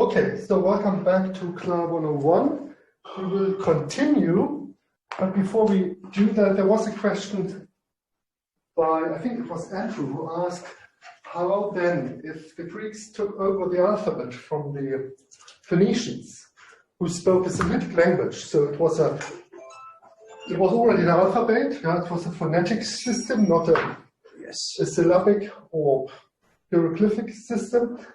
Okay, so welcome back to CLA 101. We will continue, but before we do that, there was a question by, I think it was Andrew, who asked, how then, if the Greeks took over the alphabet from the Phoenicians, who spoke a Semitic language, so it was already an alphabet, yeah, it was a phonetic system, not a syllabic or hieroglyphic system,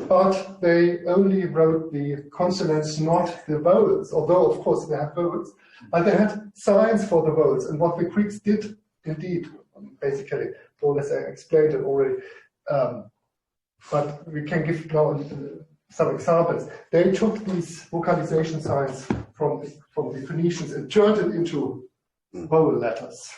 but they only wrote the consonants, not the vowels, although of course they had vowels, but they had signs for the vowels, and what the Greeks did indeed, basically, more or less I explained it already, but we can give now some examples. They took these vocalization signs from the Phoenicians and turned it into vowel letters.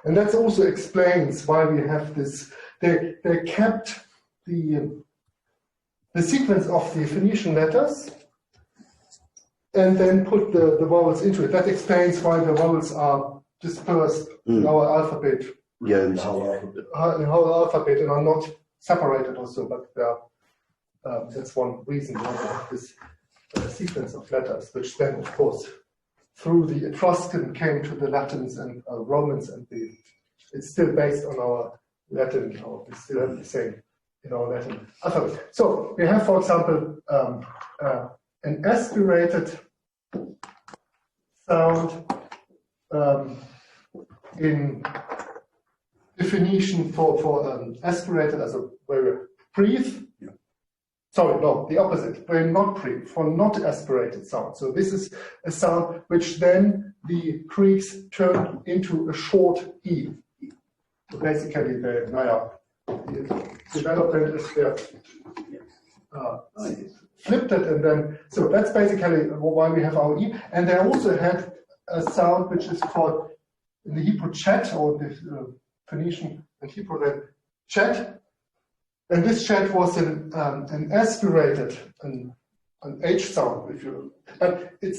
And that also explains why we have this. They kept the sequence of the Phoenician letters and then put the vowels into it. That explains why the vowels are dispersed in our alphabet. Yeah, in the whole alphabet and are not separated also, but that's one reason why we have this sequence of letters, which then, of course, through the Etruscan came to the Latins and Romans, and it's still based on our Latin, or we still have the same in our Latin alphabet. So we have, for example, an aspirated sound in the Phoenician for aspirated as a very breathe. Yeah. Sorry, no, the opposite. Very not breathe, for not aspirated sound. So this is a sound which then the Greeks turned into a short E. So basically, the development is there. Flipped it, and then, so that's basically why we have our E. And they also had a sound which is called, in the Hebrew, chat, or the Phoenician and Hebrew, then chat. And this chat was an aspirated, an H sound, if you, but it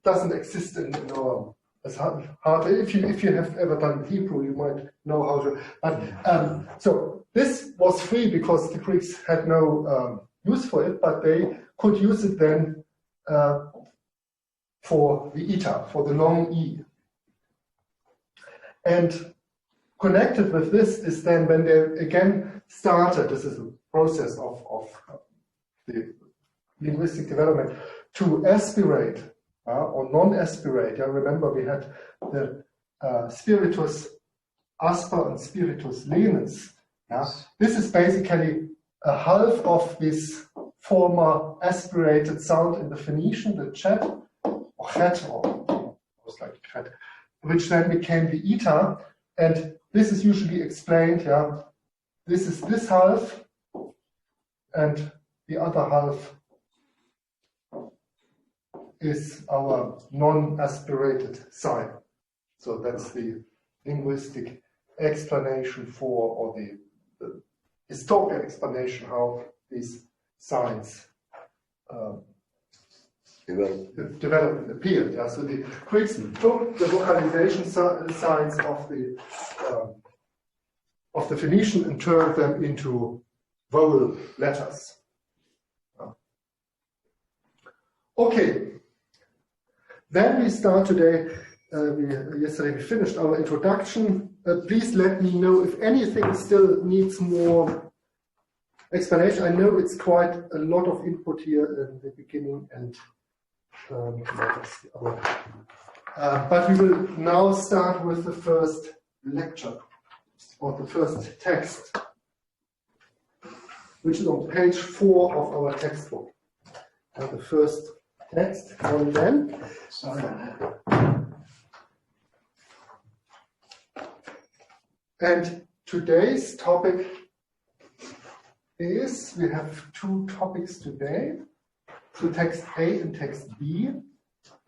doesn't exist in our, as hard. If you have ever done Hebrew, you might know how to. But so this was free because the Greeks had no use for it, but they could use it then for the eta, for the long E. And connected with this is then when they again started, this is a process of the linguistic development, to aspirate or non-aspirate. Remember we had the spiritus asper and spiritus lenis. This is basically a half of this former aspirated sound in the Phoenician, the chet, or chet, or was like chet, which then became the eta, and this is usually explained, this is this half, and the other half is our non-aspirated sign. So that's the linguistic explanation for, or the historical explanation how these signs developed and appeared. So the Greeks took the vocalization signs of the Phoenician and turned them into vowel letters. Okay, then we start today. Yesterday we finished our introduction. Please let me know if anything still needs more explanation. I know it's quite a lot of input here in the beginning, and but we will now start with the first lecture, or the first text, which is on page 4 of our textbook. The first text, and then. And today's topic is, we have 2 topics today, so text A and text B.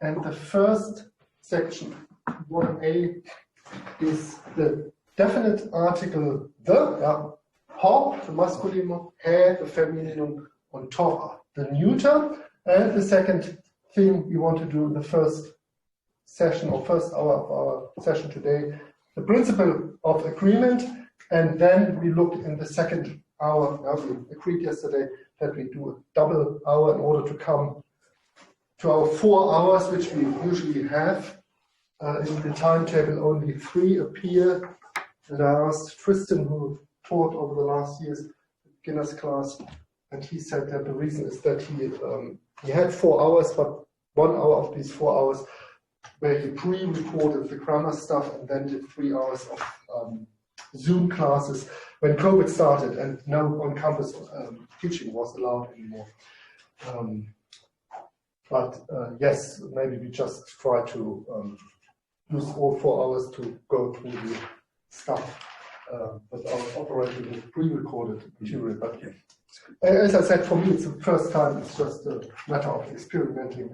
And the first section, 1A, is the definite article the, ho, the masculinum, he, the femininum, and to, the neuter. And the second thing we want to do in the first session, or first hour of our session today, the principle of agreement, and then we look in the second hour. Now we agreed yesterday that we do a double hour in order to come to our 4 hours, which we usually have. In the timetable, only 3 appear. And I asked Tristan, who taught over the last years beginner's class, and he said that the reason is that he had 4 hours, but 1 hour of these 4 hours where he pre-recorded the grammar stuff and then did 3 hours of Zoom classes when COVID started and no on-campus teaching was allowed anymore. Yes, maybe we just try to use all 4 hours to go through the stuff without operating with pre-recorded material. But as I said, for me, it's the first time. It's just a matter of experimenting.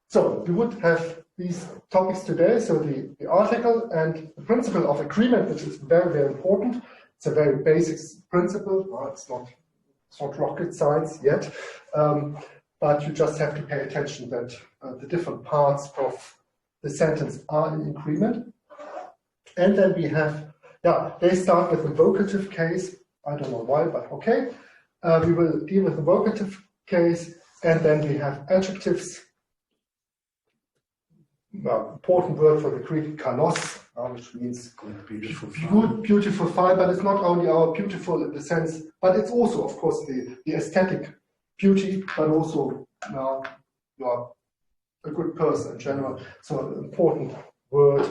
So we would have these topics today. So the article and the principle of agreement, which is very, very important. It's a very basic principle. Well, it's not rocket science yet, but you just have to pay attention that the different parts of the sentence are in agreement. And then we have, they start with the vocative case. I don't know why, but okay. We will deal with the vocative case, and then we have adjectives. Important word for the Greek, kalos, which means good, beautiful, fine, but it's not only our beautiful in the sense, but it's also, of course, the aesthetic beauty, but also you are a good person in general. So an important word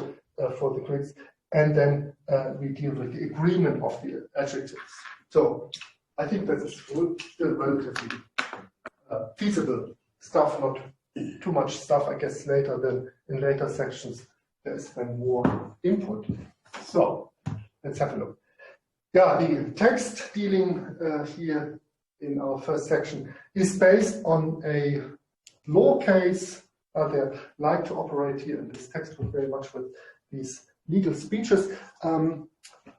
for the Greeks. And then we deal with the agreement of the adjectives. So I think that is still relatively feasible stuff, not too much stuff, I guess, later than in later sections. There's then more input. So let's have a look. The text dealing here in our first section is based on a law case. They like to operate here in this textbook very much with these legal speeches. And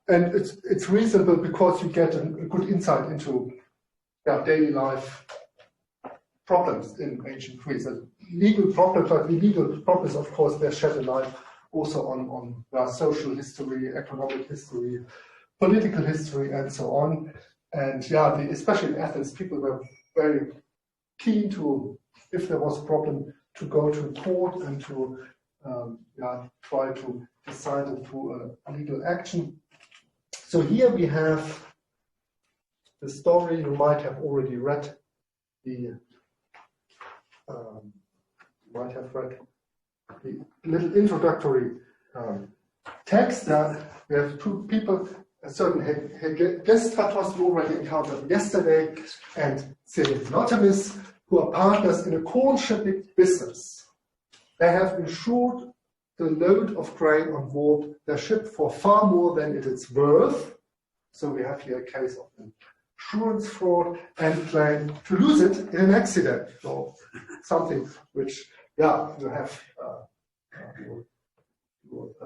it's reasonable because you get a good insight into daily life problems in ancient Greece. Legal problems, but the legal problems, of course, they shed a light also on social history, economic history, political history, and so on. And especially in Athens, people were very keen to, if there was a problem, to go to court and to try to decide it through a legal action. So here we have the story. You might have already read the little introductory text. We have 2 people, a certain Hegestratos we already encountered yesterday, and Cephalotimus, who are partners in a corn shipping business. They have insured the load of grain on board their ship for far more than it is worth. So we have here a case of insurance fraud and claim to lose it in an accident. So something which, you have you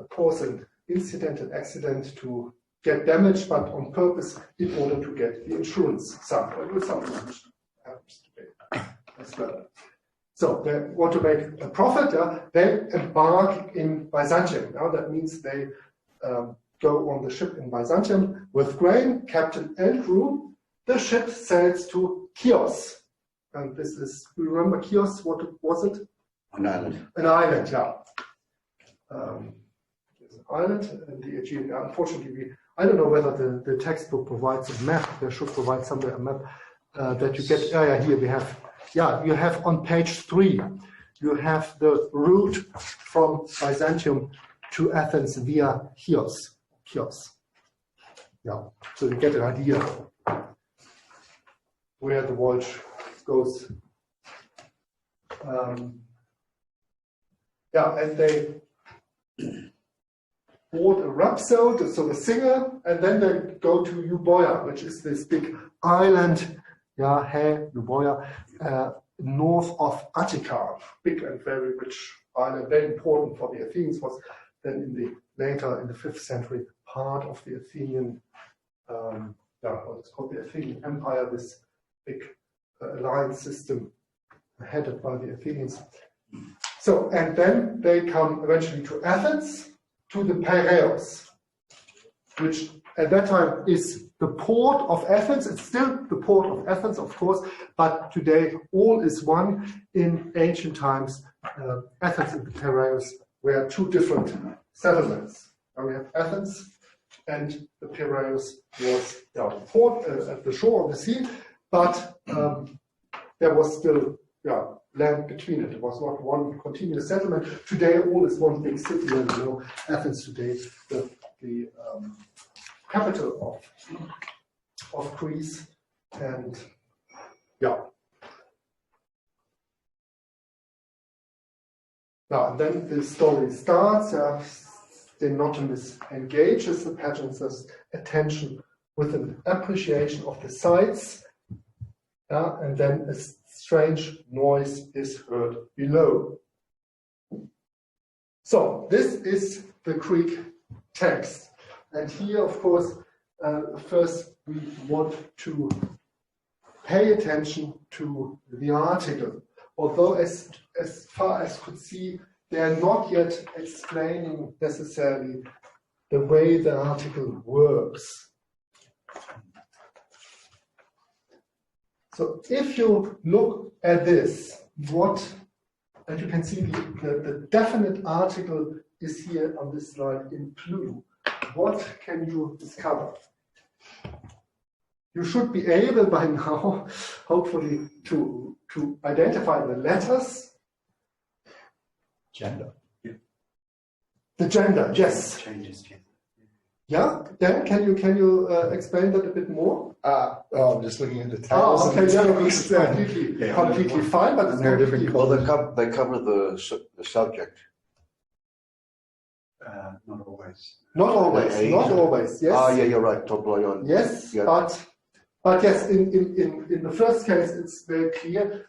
cause an incidental accident to get damaged, but on purpose in order to get the insurance sum. Something which happens today as well. So they want to make a profit. They embark in Byzantium. That means they go on the ship in Byzantium with grain, captain and crew. The ship sails to Chios. And this is, you remember Chios? What was it? An island. An island, There's an island in the Aegean. Unfortunately, I don't know whether the textbook provides a map. There should provide somewhere a map that you get. Here we have. You have on page 3, you have the route from Byzantium to Athens via Chios. So you get an idea where the voyage goes. And they board a rhapsode, so the singer, and then they go to Euboea, which is this big island. Euboea, north of Attica, big and very rich island, very important for the Athenians, was then later in the 5th century part of the Athenian, what's called the Athenian Empire, this big alliance system headed by the Athenians. So, and then they come eventually to Athens, to the Piraeus, which at that time is the port of Athens. It's still the port of Athens, of course, but today all is one. In ancient times, Athens and the Piraeus were two different settlements. Now we have Athens, and the Piraeus was the port at the shore of the sea, but there was still land between it. It was not one continuous settlement. Today, all is one big city, and you know, Athens today, the capital of Greece, and Now, and then the story starts. The Notomus engages the pageant's attention with an appreciation of the sights, and then a strange noise is heard below. So this is the Greek text, and here, of course, first we want to pay attention to the article. Although as far as could see, they are not yet explaining necessarily the way the article works. So if you look at this, and you can see the definite article is here on this slide in blue. What can you discover? You should be able by now, hopefully, to identify the letters. Gender. Yeah. The gender, yes. Changes gender. Yeah, Dan, can you explain that a bit more? I'm just looking at the tables. Okay, it's completely fine, but it's they're different. Well, they cover the subject. Not always. Not always. Yes. Yeah, you're right. Top line on. Yes, yeah. But yes, in the first case, it's very clear.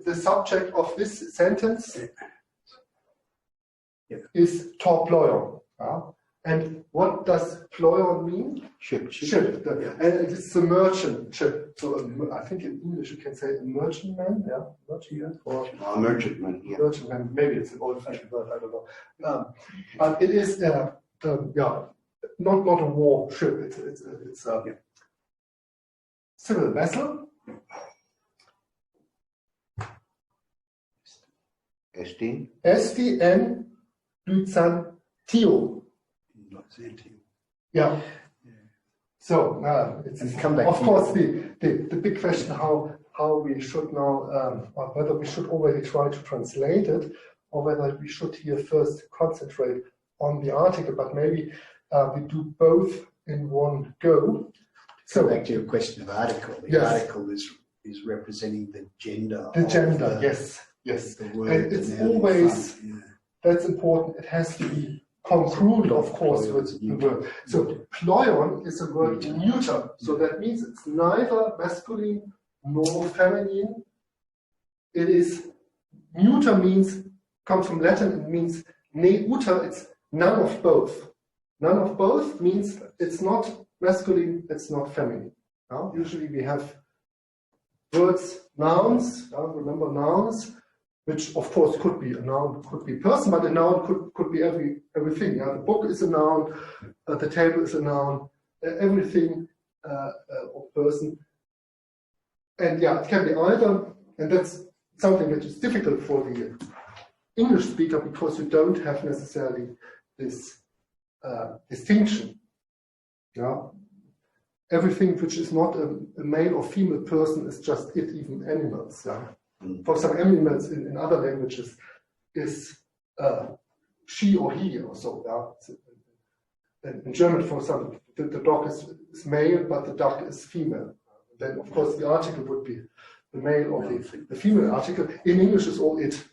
The subject of this sentence is to ploion. And what does ploion mean? Ship. And it's a merchant ship. So I think in English you can say a merchantman. Or Merchantman. Yeah. Merchantman. Maybe it's an old-fashioned word. I don't know. But it is not a war ship. It's a civil vessel. STN Byzantio. Yeah. So it's come back. Of course, the big question how we should now, or whether we should already try to translate it, or whether we should here first concentrate on the article. But maybe we do both in one go. So back to your question of article. The article is representing the gender. The gender, yes. The word, and it's always that's important. It has to be congruent, of course, with the word. So ploion is a word neuter. So that means it's neither masculine nor feminine. It is neuter comes from Latin, it means neuter, it's none of both. None of both means it's not masculine, it's not feminine. Now, usually we have words, nouns, remember nouns, which of course could be a noun, could be a person, but a noun could be everything. The book is a noun, the table is a noun, everything of person. And it can be either, and that's something which is difficult for the English speaker because you don't have necessarily this distinction. Everything which is not a male or female person is just it, even animals. For some animals in other languages is she or he or so. In German, for example, the dog is male, but the duck is female. Then, of course, the article would be the male or the female article. In English, it's all it.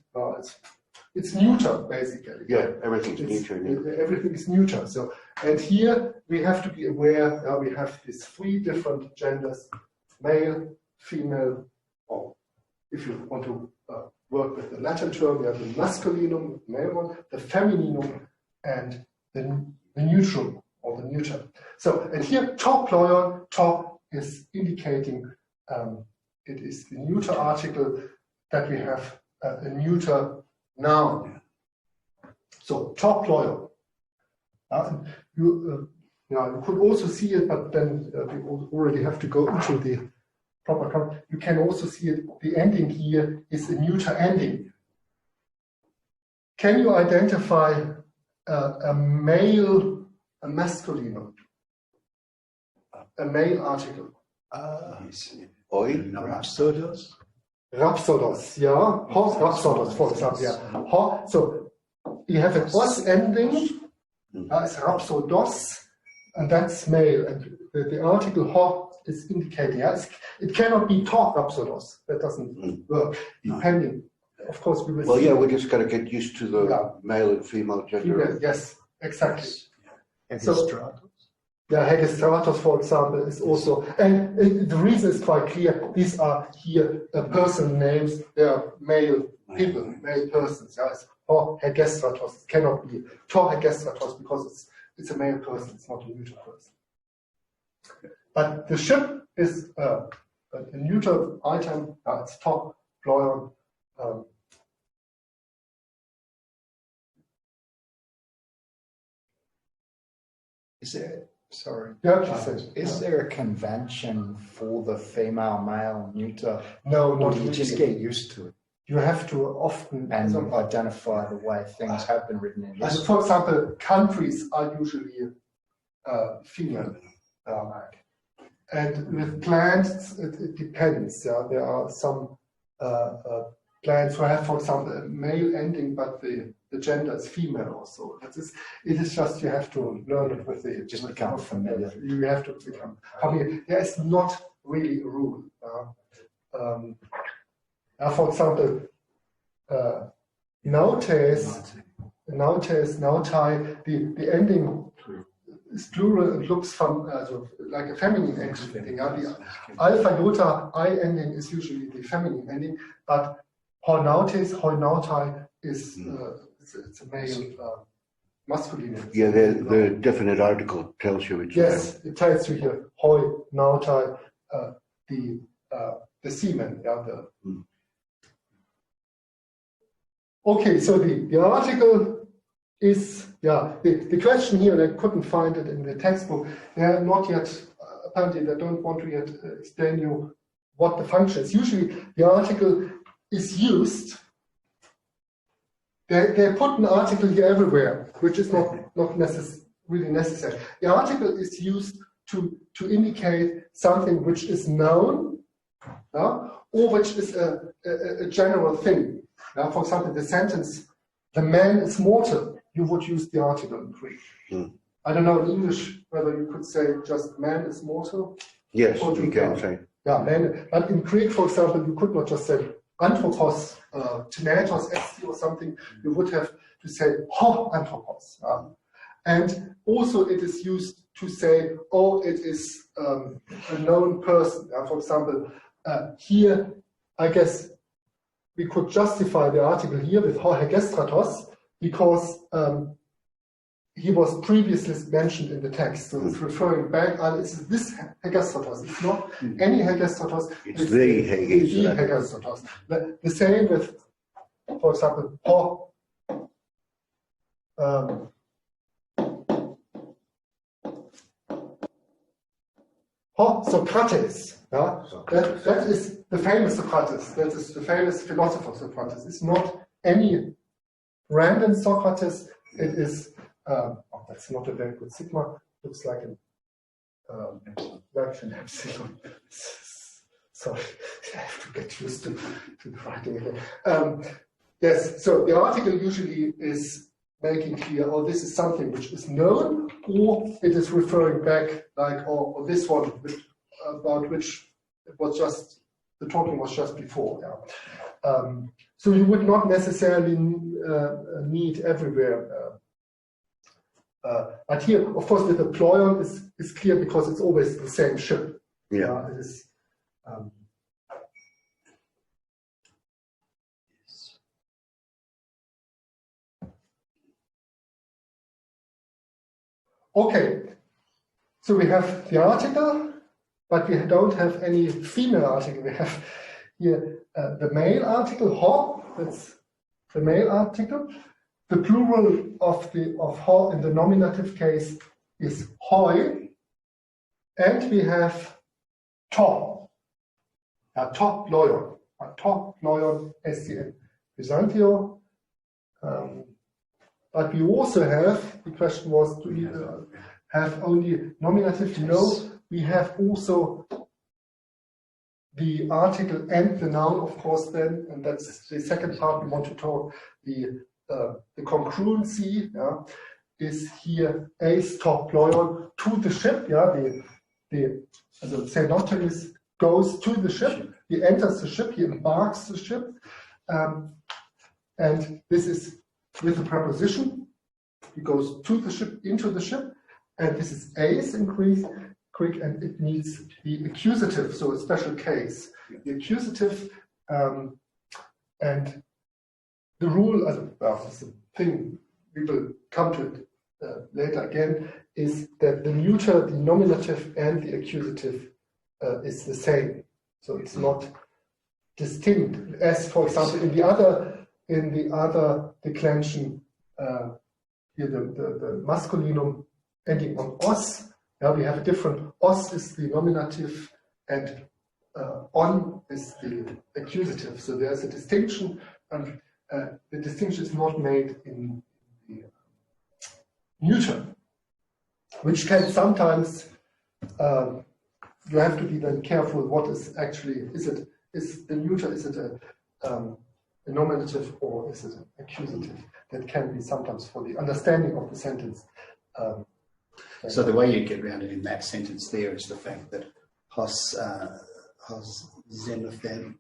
It's neuter, basically. Yeah, everything's neuter. Everything is neuter. So, and here we have to be aware. We have these three different genders: male, female, or if you want to work with the Latin term, we have the masculinum, the male one, the femininum, and the neutral or the neuter. So, and here top ploion, top is indicating it is the neuter article that we have a neuter noun. So top ploion. Yeah, you could also see it, but then we already have to go into the proper count. You can also see it. The ending here is a neuter ending. Can you identify a male, a masculine, a male article? Oi. Rhapsodos. Rhapsodos, yeah. Horse rhapsodos, for example. Yeah. So you have an os ending. It's rhapsodos, and that's male. And the article ho is indicating. It cannot be to rhapsodos. That doesn't work. Depending, of course, we will. Well, yeah, we just got to get used to the male and female gender. Yes, exactly. Hegestratos. Yeah, hegestratos, for example, is also, and the reason is quite clear. These are here person names. They are male people, male persons. Yeah, it's ho hegestratos. It cannot be to hegestratos because it's a male person. It's not a neuter person. But the ship is a neuter item. It's to plural. Is there? Sorry. Yeah, is there a convention for the female, male, neuter? No, or not do you really. just get used to it You have to often and identify the way things have been written in history? For example, countries are usually female, and with plants it depends. Yeah, there are some plants who have, for example, a male ending, but the gender is female also. It is just you have to learn it with the Just become familiar. You have to become familiar. There is not really a rule. For example, nowadays, the ending is plural and looks from like a feminine ending. The alpha iota I ending is usually the feminine ending, but hornautai is it's a male masculine. Yeah, the definite article tells you it's yes, it tells you here hornautai, the seaman. Okay, so the article is, the question here, and I couldn't find it in the textbook, they are not yet, apparently they don't want to yet explain you what the function is. Usually the article is used, they put an article here everywhere, which is not really necessary. The article is used to indicate something which is known, or which is a general thing. For example, the sentence, the man is mortal, you would use the article in Greek. I don't know in English whether you could say just man is mortal. Yes, you can say. Yeah, man. But in Greek, for example, you could not just say anthropos, tenatos, esti or something. You would have to say ho anthropos. And also it is used to say, oh, it is a known person. For example, here, I guess, we could justify the article here with ho hegestratos because he was previously mentioned in the text. So it's referring back, it's this hegestratos. It's not any hegestratos. It's the hegestratos. The same with, for example, ho Socrates. That is the famous Socrates. That is the famous philosopher Socrates. It's not any random Socrates. It is. That's not a very good sigma. Looks like an epsilon. Sorry, I have to get used to the writing again. Yes. So the article usually is making clear, this is something which is known, or it is referring back, like, or this one about which it was just, the talking was just before. So you would not necessarily need everywhere. But here, of course, with the ployon is clear because it's always the same ship. Yeah. It is, okay, so we have the article, but we don't have any female article. We have here the male article, ho, that's the male article. The plural of ho in the nominative case is hoi, and we have top. Top loyon. Top loyon SCN. Byzantio. But we also have, the question was, do we have only nominative? No, we have also the article and the noun, of course, then, and that's the second part we want to talk. The congruency is here ace top loyon to the ship. The notaris goes to the ship. He enters the ship. He embarks the ship, and this is with the preposition. He goes to the ship, into the ship, and this is ace in Greek, and it needs the accusative, so a special case. The accusative, and the rule, that's the thing, we will come to it later again, is that the neuter, the nominative, and the accusative is the same. So it's not distinct, as, for example, in the other declension, here the masculinum ending on os. We have a different, os is the nominative and on is the accusative. So there's a distinction, and the distinction is not made in the neuter, which can sometimes, you have to be then careful what is actually, is the neuter, is it a nominative or is it an accusative? That can be sometimes for the understanding of the sentence. So the way you get around it in that sentence there is the fact that hos xenophanes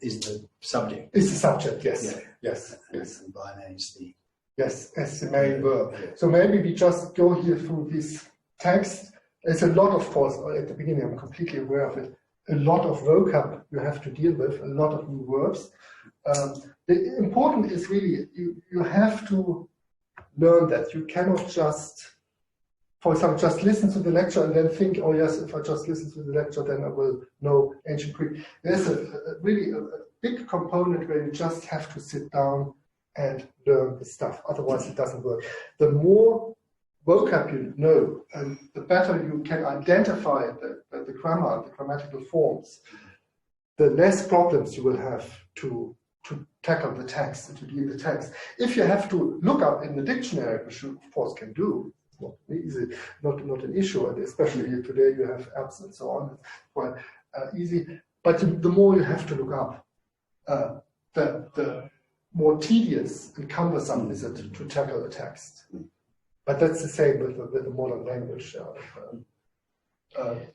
is the subject. Is the subject, yes. Yeah. Yes. And bine is the... Yes, as the main verb. Yeah. So maybe we just go here through this text. There's a lot, of course, at the beginning, I'm completely aware of it, a lot of vocab you have to deal with, a lot of new verbs. The important is really, you have to learn that. You cannot just, for example, just listen to the lecture and then think, oh yes, if I just listen to the lecture, then I will know ancient Greek. There's really a big component where you just have to sit down and learn the stuff. Otherwise, it doesn't work. The more vocab you know, and the better you can identify the grammar, the grammatical forms, the less problems you will have to tackle the text and to deal with the text. If you have to look up in the dictionary, which you of course can do, it's not easy, not an issue, and especially here today you have apps and so on, it's quite easy. But the more you have to look up, the more tedious and cumbersome is it to tackle the text. But that's the same with the modern language.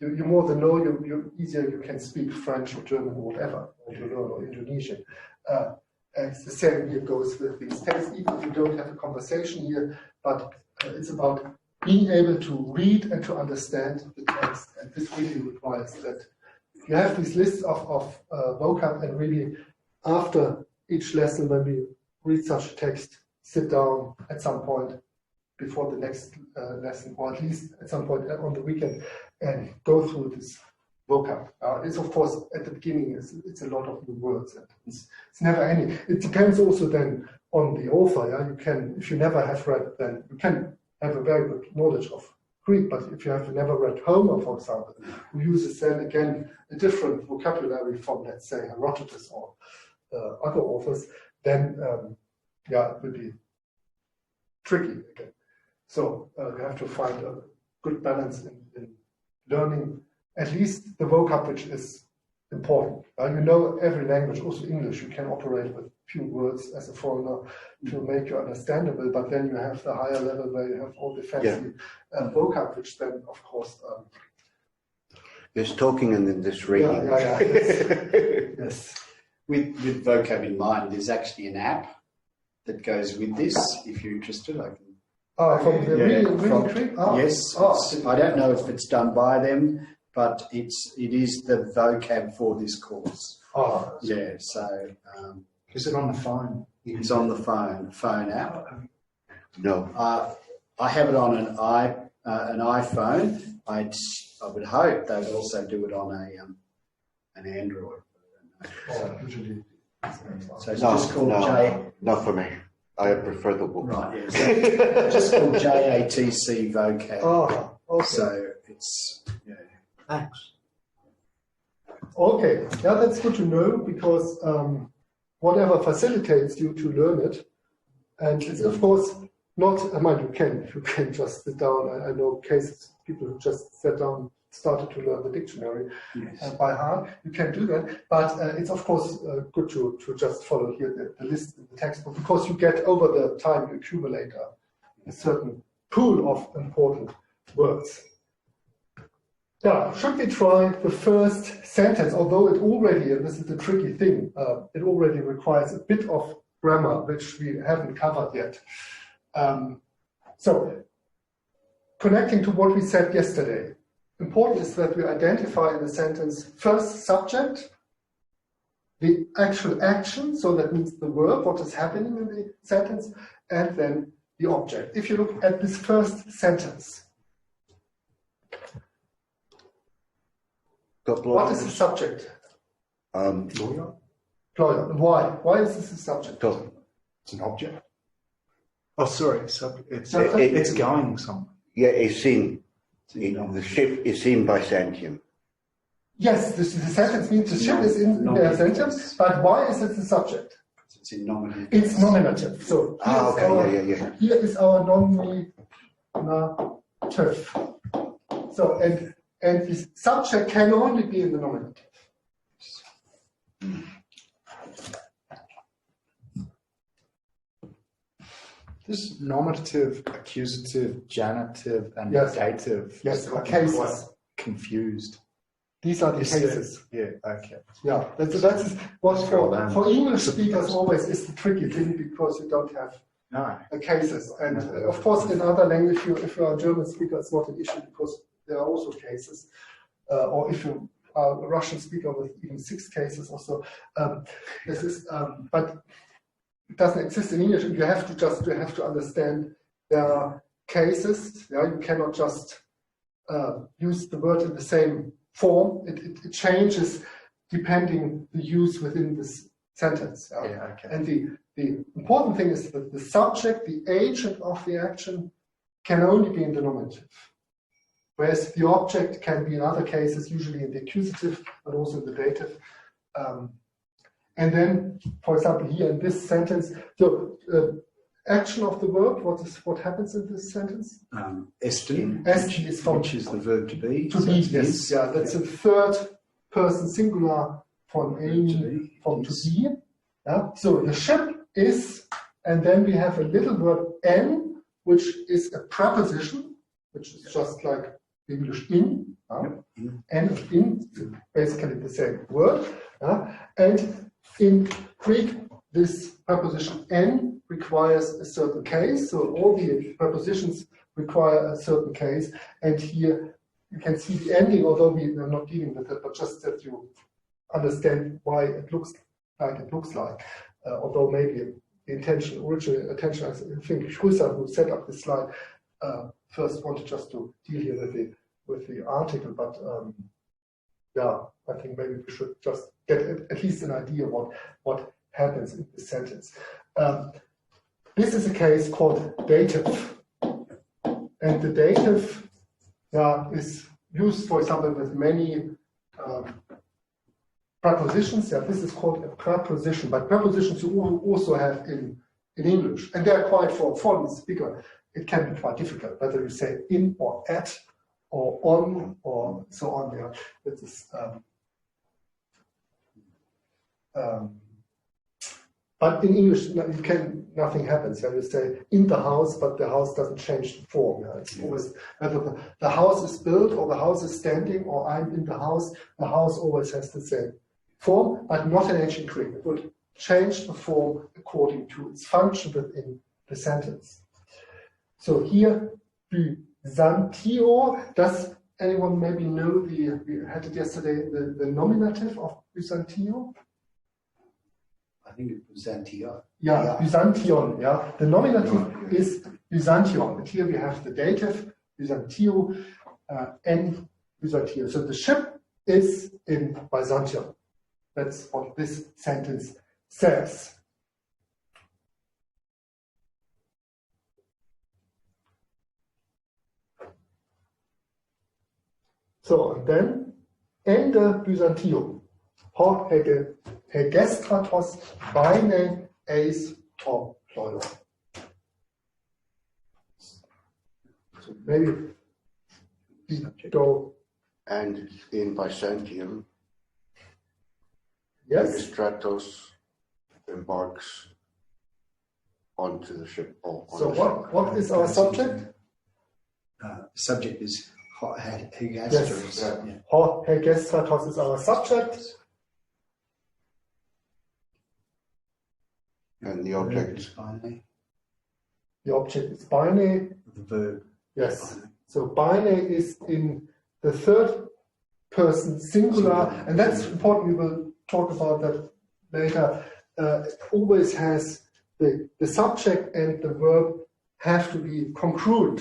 You more than know, you easier you can speak French or German or whatever, or Indonesian. And it's the same here goes with these texts, even if you don't have a conversation here, but it's about being able to read and to understand the text. And this really requires that you have these lists of vocab, and really after each lesson, when we read such a text, sit down at some point before the next lesson, or at least at some point on the weekend, and go through this vocab. It's of course at the beginning it's a lot of new words, and it's never any. It depends also then on the author. You can, if you never have read, then you can have a very good knowledge of Greek. But if you have never read Homer, for example, who uses then again a different vocabulary from, let's say, Herodotus or other authors, then it will be tricky again. So you have to find a good balance in learning at least the vocab which is important. You know every language, also English, you can operate with few words as a foreigner to make you understandable, but then you have the higher level where you have all the fancy vocab, which then, of course... there's talking and then there's reading. Yes. With vocab in mind, there's actually an app that goes with this, if you're interested. I can... from the reading Greek? Yes. I don't know if it's done by them, but it is the vocab for this course. Yeah, so... is it on the phone? It's on the phone app. No. I have it on an iPhone. I would hope they would also do it on an Android. Usually. So it's just called not for me. I prefer the book. Right, yeah. So it's just called JATC vocab. Ah, okay. So it's, yeah. Thanks. Okay, yeah, that's good to know because whatever facilitates you to learn it, and it's of course not. I mean, you can just sit down. I know cases people who just sat down, started to learn the dictionary by heart. You can do that, but it's of course good to just follow here the list in the textbook because you get over the time you accumulate a certain pool of important words. Yeah, should we try the first sentence, although it already, and this is the tricky thing, it already requires a bit of grammar, which we haven't covered yet. So, connecting to what we said yesterday, important is that we identify in the sentence first subject, the actual action, so that means the verb, what is happening in the sentence, and then the object. If you look at this first sentence, what is the subject? Lawyer? Lawyer. Why? Why is this a subject? It's an object. Oh, sorry. Subject? It's going somewhere. Yeah, it's seen. The ship is seen by Santiam. Yes, the sentence means the ship is in the sentence, but why is it the subject? It's in nominative. It's nominative. So here is our nominative. So and the subject can only be in the nominative. This nominative, accusative, genitive, and Yes. dative. Yes, got me cases. quite confused. These are the cases. Yeah. Okay. Yeah, that's what for English speakers always is the tricky thing because you don't have No. cases. And of course, in other language, if you are a German speaker, it's not an issue because there are also cases. Or if you are a Russian speaker with even 6 cases or so, this is. But it doesn't exist in English, and you have to understand there are cases. Yeah, you cannot just use the word in the same form. It changes depending the use within this sentence. Yeah. Okay. And the important thing is that the subject, the agent of the action, can only be in the nominative. Whereas the object can be in other cases, usually in the accusative, but also in the dative. And then, for example, here in this sentence, so action of the verb, what happens in this sentence? Esti. Esti is from which is the verb to be. to be. Yes, yeah, that's a third person singular from Amy, from to be. Yeah. So the ship is, and then we have a little word n, which is a preposition, which is just like English in. N of in, basically the same word. And in Greek, this preposition n requires a certain case. So all the prepositions require a certain case. And here you can see the ending, although we are not dealing with it, but just that you understand why it looks like it looks like. Although maybe the original intention, I think Schröser, who set up this slide, first wanted just to deal here with the article, but yeah, I think maybe we should just get at least an idea what happens in this sentence. This is a case called dative, and the dative is used, for example, with many prepositions. Yeah, this is called a preposition, but prepositions you also have in English, and they are quite for a foreign speaker. It can be quite difficult whether you say in or at or on or so on. Yeah, that is. But in English, nothing happens. Yeah, you say in the house, but the house doesn't change the form. Yeah, it's always whether the house is built or the house is standing or I'm in the house. The house always has the same form, but not in ancient Greek. It would change the form according to its function within the sentence. So here, Byzantio. Does anyone maybe know we had it yesterday, the nominative of Byzantio? I think it was Antioch. Yeah, Byzantion. Yeah, the nominative is Byzantion. And here we have the dative, Byzantio, and Byzantio. So the ship is in Byzantion. That's what this sentence says. So, and then, ende Byzantium. Ho hegestratos bine eis to ploio. So maybe we go. And in Byzantium, Yes. Stratos embarks onto the ship. So what is our subject? Subject is hegestratos. Yes. Yeah. Ho hegestratos is our subject. And the object. The object is bine. The verb. Yes. So bine is in the third person singular, and that's important. We will talk about that later. Always has the subject and the verb have to be congruent.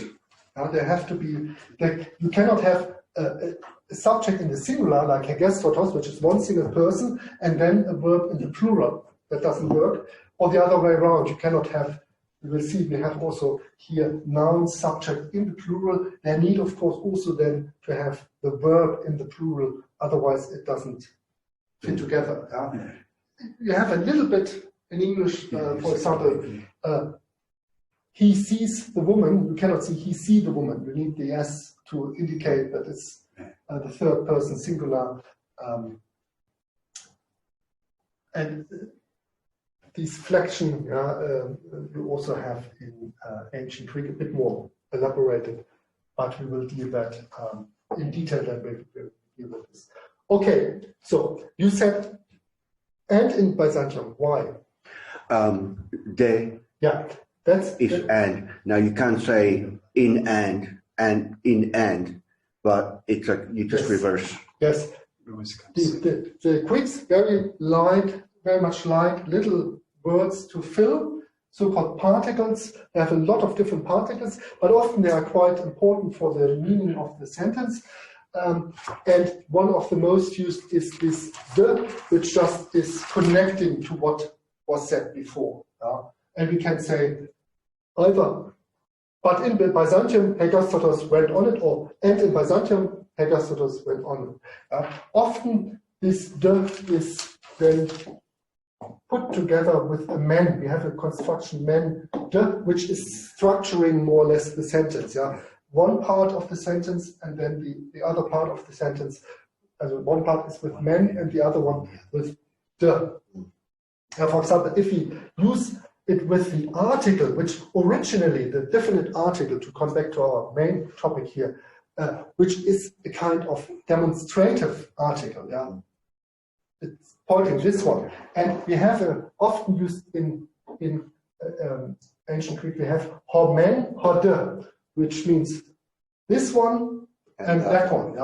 They have to be. You cannot have a subject in the singular like hegestratos, which is one single person, and then a verb in the plural. That doesn't work. Or the other way around. You cannot have. You will see we have also here noun subject in the plural. They need, of course, also then to have the verb in the plural. Otherwise, it doesn't fit together. You have a little bit in English, for example, he sees the woman. You cannot see he see the woman. You need the S to indicate that it's the third person singular. And this flexion you also have in ancient Greek, a bit more elaborated, but we will deal that in detail then we'll deal with this. Okay, so you said and in Byzantium, why? De Yeah, that's is and. Now you can't say in and in and, but it's like you just reverse. Yes. The Greeks very much like little words to fill, so-called particles. They have a lot of different particles, but often they are quite important for the meaning of the sentence. And one of the most used is this de, which just is connecting to what was said before. And we can say either, but in Byzantium, hegestratos went on it, or and in Byzantium, hegestratos went on it. Often this de is then put together with a men. We have a construction men, de, which is structuring more or less the sentence. One part of the sentence and then the other part of the sentence. One part is with men and the other one with de. For example, if we use it with the article, which originally, the definite article, to come back to our main topic here, which is a kind of demonstrative article. It's pointing this one. And we have often used in ancient Greek, we have ho men, ho de, which means this one and that one.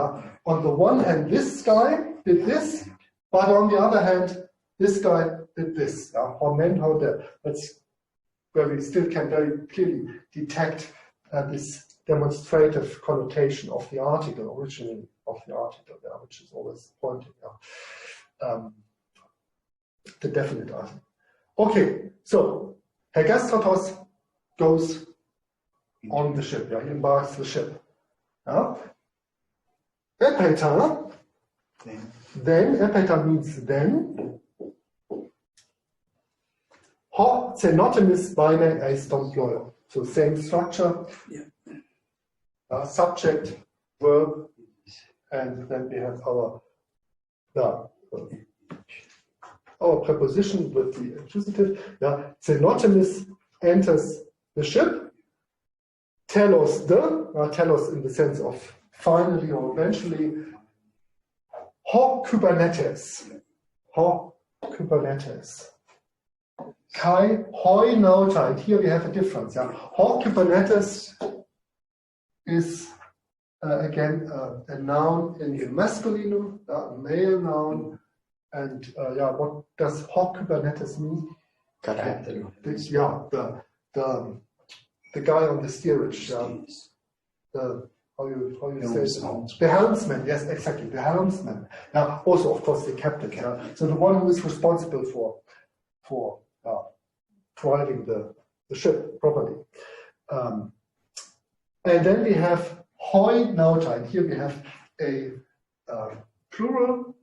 On the one hand, this guy did this, but on the other hand, this guy did this. Ho men, ho de. That's where we still can very clearly detect this demonstrative connotation of the article, originally of the article, which is always pointing. The definite article. Okay, so hegestratos goes on the ship. He embarks the ship. Epeta, then epeta means then. Ho xenotimis bine eiston ploio. So same structure. Subject, verb, and then we have our preposition with the accusative. Xenotimis enters the ship. Telos telos in the sense of finally or eventually. Ho Kubernetes. Kai hoi nauta. And here we have a difference. Ho Kubernetes is again a noun in the masculinum, a male noun. And what does ho Kubernetes mean? The guy on the steerage. How you say it? The helmsman. Yes, exactly. The helmsman. Also, of course, the captain. So the one who is responsible for driving the ship properly. And then we have hoi nauta. And here we have a plural.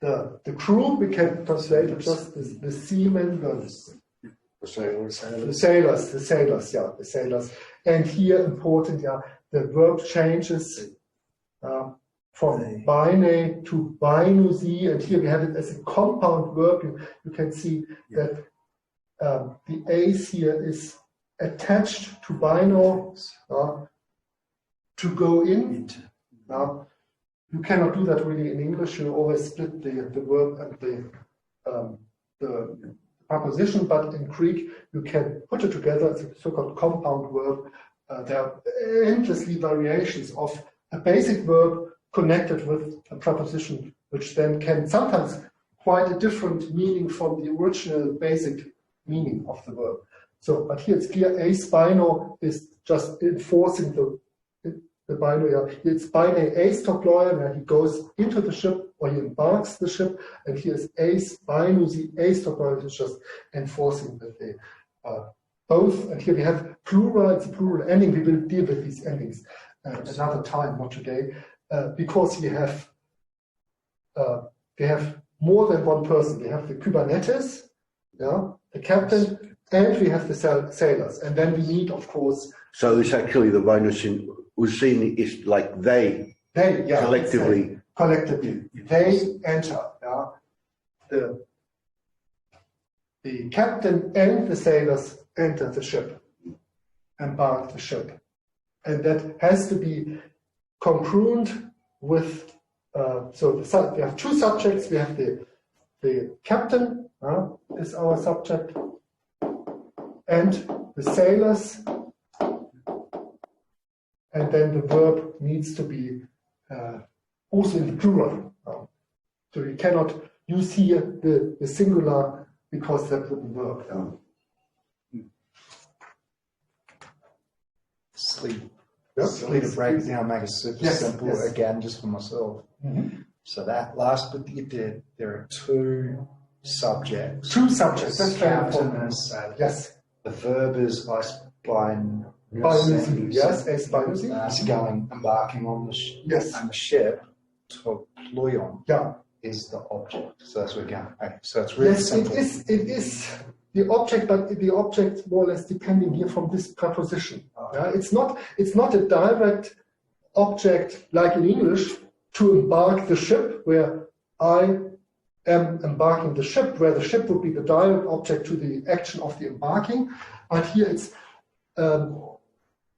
The crew, we can translate it just the seamen, the sailors. And here important, the verb changes from bine to binusi, and here we have it as a compound verb. You can see that the ace here is attached to bino to go in. You cannot do that really in English. You always split the verb and the preposition, but in Greek you can put it together. It's a so-called compound verb. There are endlessly variations of a basic verb connected with a preposition, which then can sometimes quite a different meaning from the original basic meaning of the verb. So, but here it's clear. Ace bino is just enforcing the bino. It's bine ace toployer, where he goes into the ship or he embarks the ship, and here is ace binusi ace toployer is just enforcing that they both. And here we have plural. It's a plural ending. We will deal with these endings another time, not today, because we have more than one person. We have the Kubernetes, the captain, and we have the sailors, and then we need, of course. So it's actually the Vanusin Usini is like they collectively. They enter. The captain and the sailors enter the ship, embark the ship, and that has to be congruent with. So we have two subjects. We have the captain is our subject, and the sailors, and then the verb needs to be also in the plural. So you cannot use here the singular because that wouldn't work. Sleep. Yeah, Sleep to break it down, make it super simple again, just for myself. Mm-hmm. So that last bit that you did, there are two subjects. That's very Captain important. and sailor. Yes. The verb is binusi. Yes, ace binusi. That's going, embarking on the ship. Yes. And the ship, to ployon, Yeah. is the object. So that's where we're going. Okay. So it's really simple. It is the object, but the object more or less depending here from this preposition. It's not a direct object like in English to embark the ship, where I am embarking the ship, where the ship would be the direct object to the action of the embarking. And here it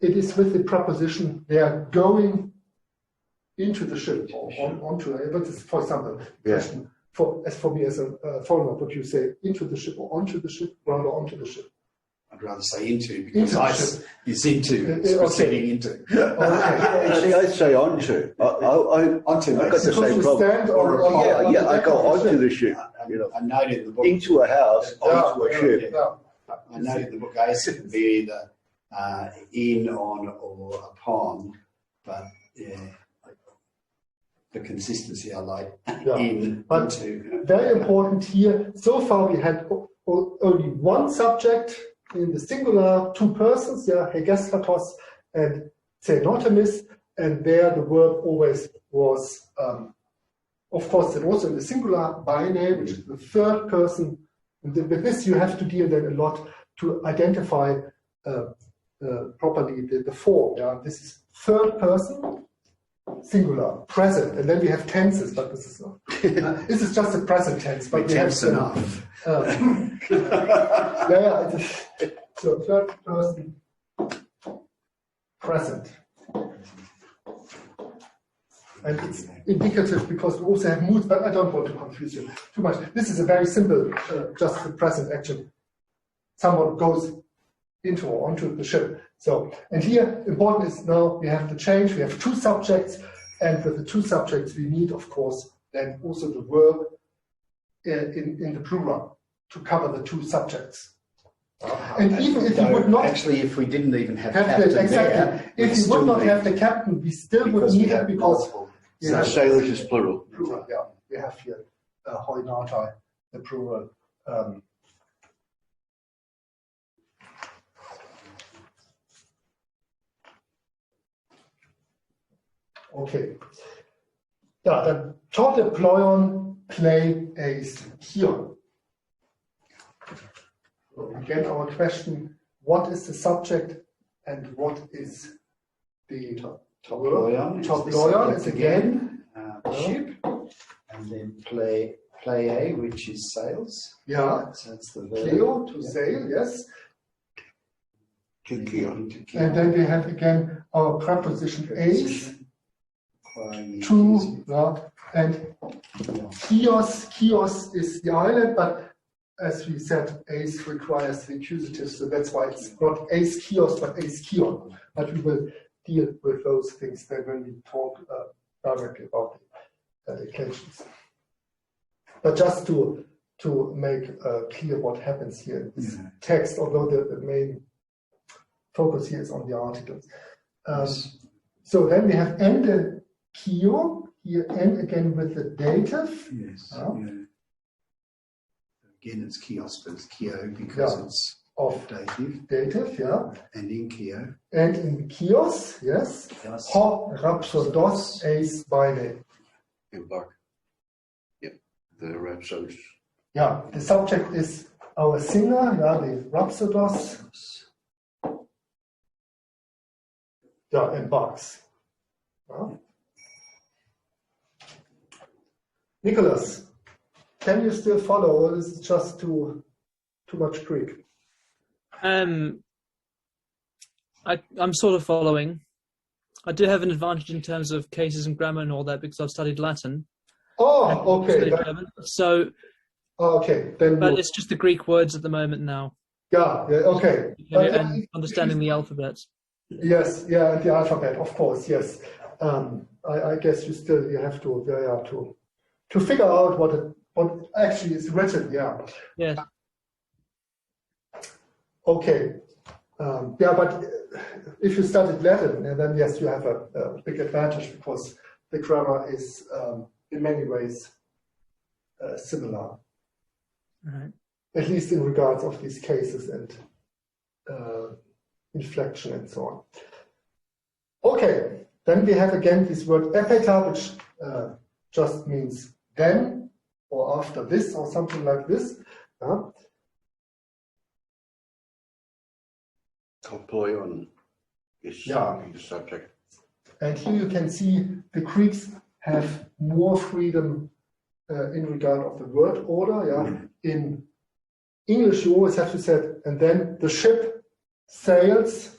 is with the preposition they are going into the ship or onto it. But it's, for example, question for me as a foreigner, would you say into the ship or onto the ship, rather onto the ship? I'd rather say into, because it's into, proceeding into. Actually, I'd say onto. Onto. I've got the same problem. I go onto the ship. I noted in the book. Into a house, onto a ship. I noted in the book, I said it would be either in, on, or upon, but the consistency I like. In, but into. Very important here. So far we had only one subject in the singular, two persons, Hegespatos and Xenotemis, and there the verb always was, of course, and also in the singular bine, which is the third person. And with this you have to deal then a lot to identify properly the form. This is third person, singular, present, and then we have tenses, but this is not. This is just a present tense, but we have enough. So third person, present, and it's indicative because we also have moods, but I don't want to confuse you too much. This is a very simple, just the present action. Someone goes into or onto the ship. So, and here important is now we have the change. We have two subjects, and with the two subjects we need, of course, then also the verb in the plural to cover the two subjects. And even if you would not actually, if we didn't even have captain there, if you would not have the captain, we still would need it because So sailors is plural. Plural, we have here hoinata, the plural. Okay. Yeah, the total ployon play ace here. So again, our question, what is the subject and what is the Top ployon. top ployon is again ship, and then play A, which is sails. yeah, So that's the verb. Cleo to sail, yes. To kill. And then we have again our preposition ace to, and Chios is the island, but as we said, ace requires the accusative, so that's why it's not ace Chios, but ace Chion. But we will deal with those things then when we talk directly about the declensions. But just to make clear what happens here in this text, although the main focus here is on the articles. So then we have and Kio, here and again with the dative. Yes. Again, it's Chios, but it's Kio because it's of dative. Yeah. And in Kio. And in Chios, yes. Ho rhapsodos eis bine. Embark. Yep. The rhapsodes. Yeah, the subject is our singer, the rhapsodos. Yeah, embarks. Nicholas, can you still follow, or is it just too much Greek? I'm sort of following. I do have an advantage in terms of cases and grammar and all that because I've studied Latin. Oh, okay. So, okay, then. But it's just the Greek words at the moment now. Yeah. Okay. And understanding the alphabet. Yes. Yeah, the alphabet, of course. Yes. I guess you have to figure out what actually is written. Yeah. Yes. Okay. But if you studied Latin, then yes, you have a big advantage because the grammar is in many ways similar, Right. at least in regards of these cases and inflection and so on. Okay, then we have again this word epeta, which just means then or after this or something like this. Ployon is the subject. And here you can see the Greeks have more freedom in regard of the word order. Yeah, in English you always have to say, and then the ship sails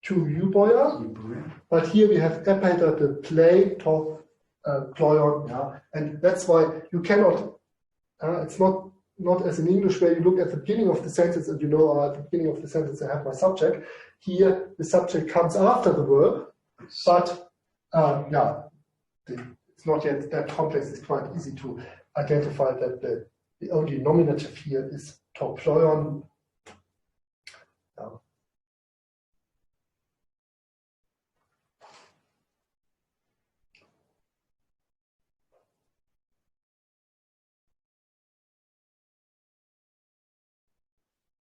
to Euboea. But here we have epeta, the play, top, ployon. Yeah, and that's why you cannot. It's not as in English where you look at the beginning of the sentence and you know at the beginning of the sentence I have my subject. Here the subject comes after the verb, but it's not yet that complex. It's quite easy to identify that the only nominative here is to ployon.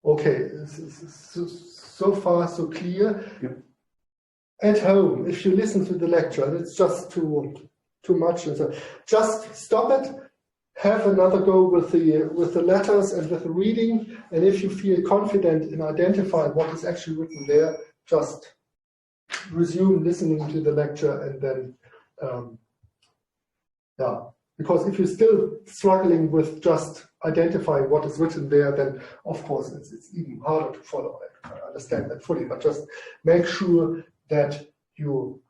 Okay, so far so clear. Yep. At home, if you listen to the lecture, it's just too much. And so just stop it, have another go with the letters and with the reading, and if you feel confident in identifying what is actually written there, just resume listening to the lecture and then because if you're still struggling with just identifying what is written there, then of course it's even harder to follow. I understand that fully, but just make sure that you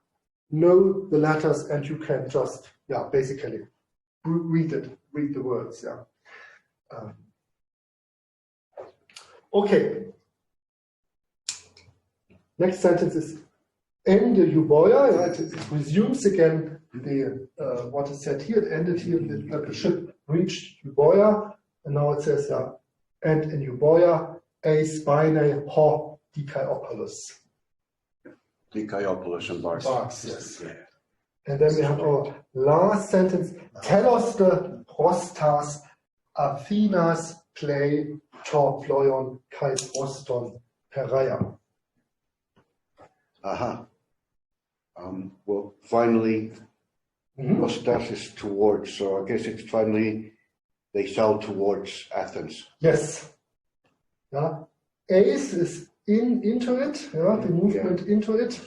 know the letters and you can just basically read the words. Okay. Next sentence is ende Euboea. It resumes again the what is said here. It ended here that the ship reached Euboea, and now it says and in Euboea eis bine ho Dikaiopolis. Dikaiopolis embarks. Yes. Yeah. And then we have our last sentence. Telos de prostas Athenas play to ployon kai proston pereia. Aha. Well, finally, Mhm. Kostas is towards, so I guess it's finally they sail towards Athens. Yes. Yeah. Ace is into it, yeah, the movement into it,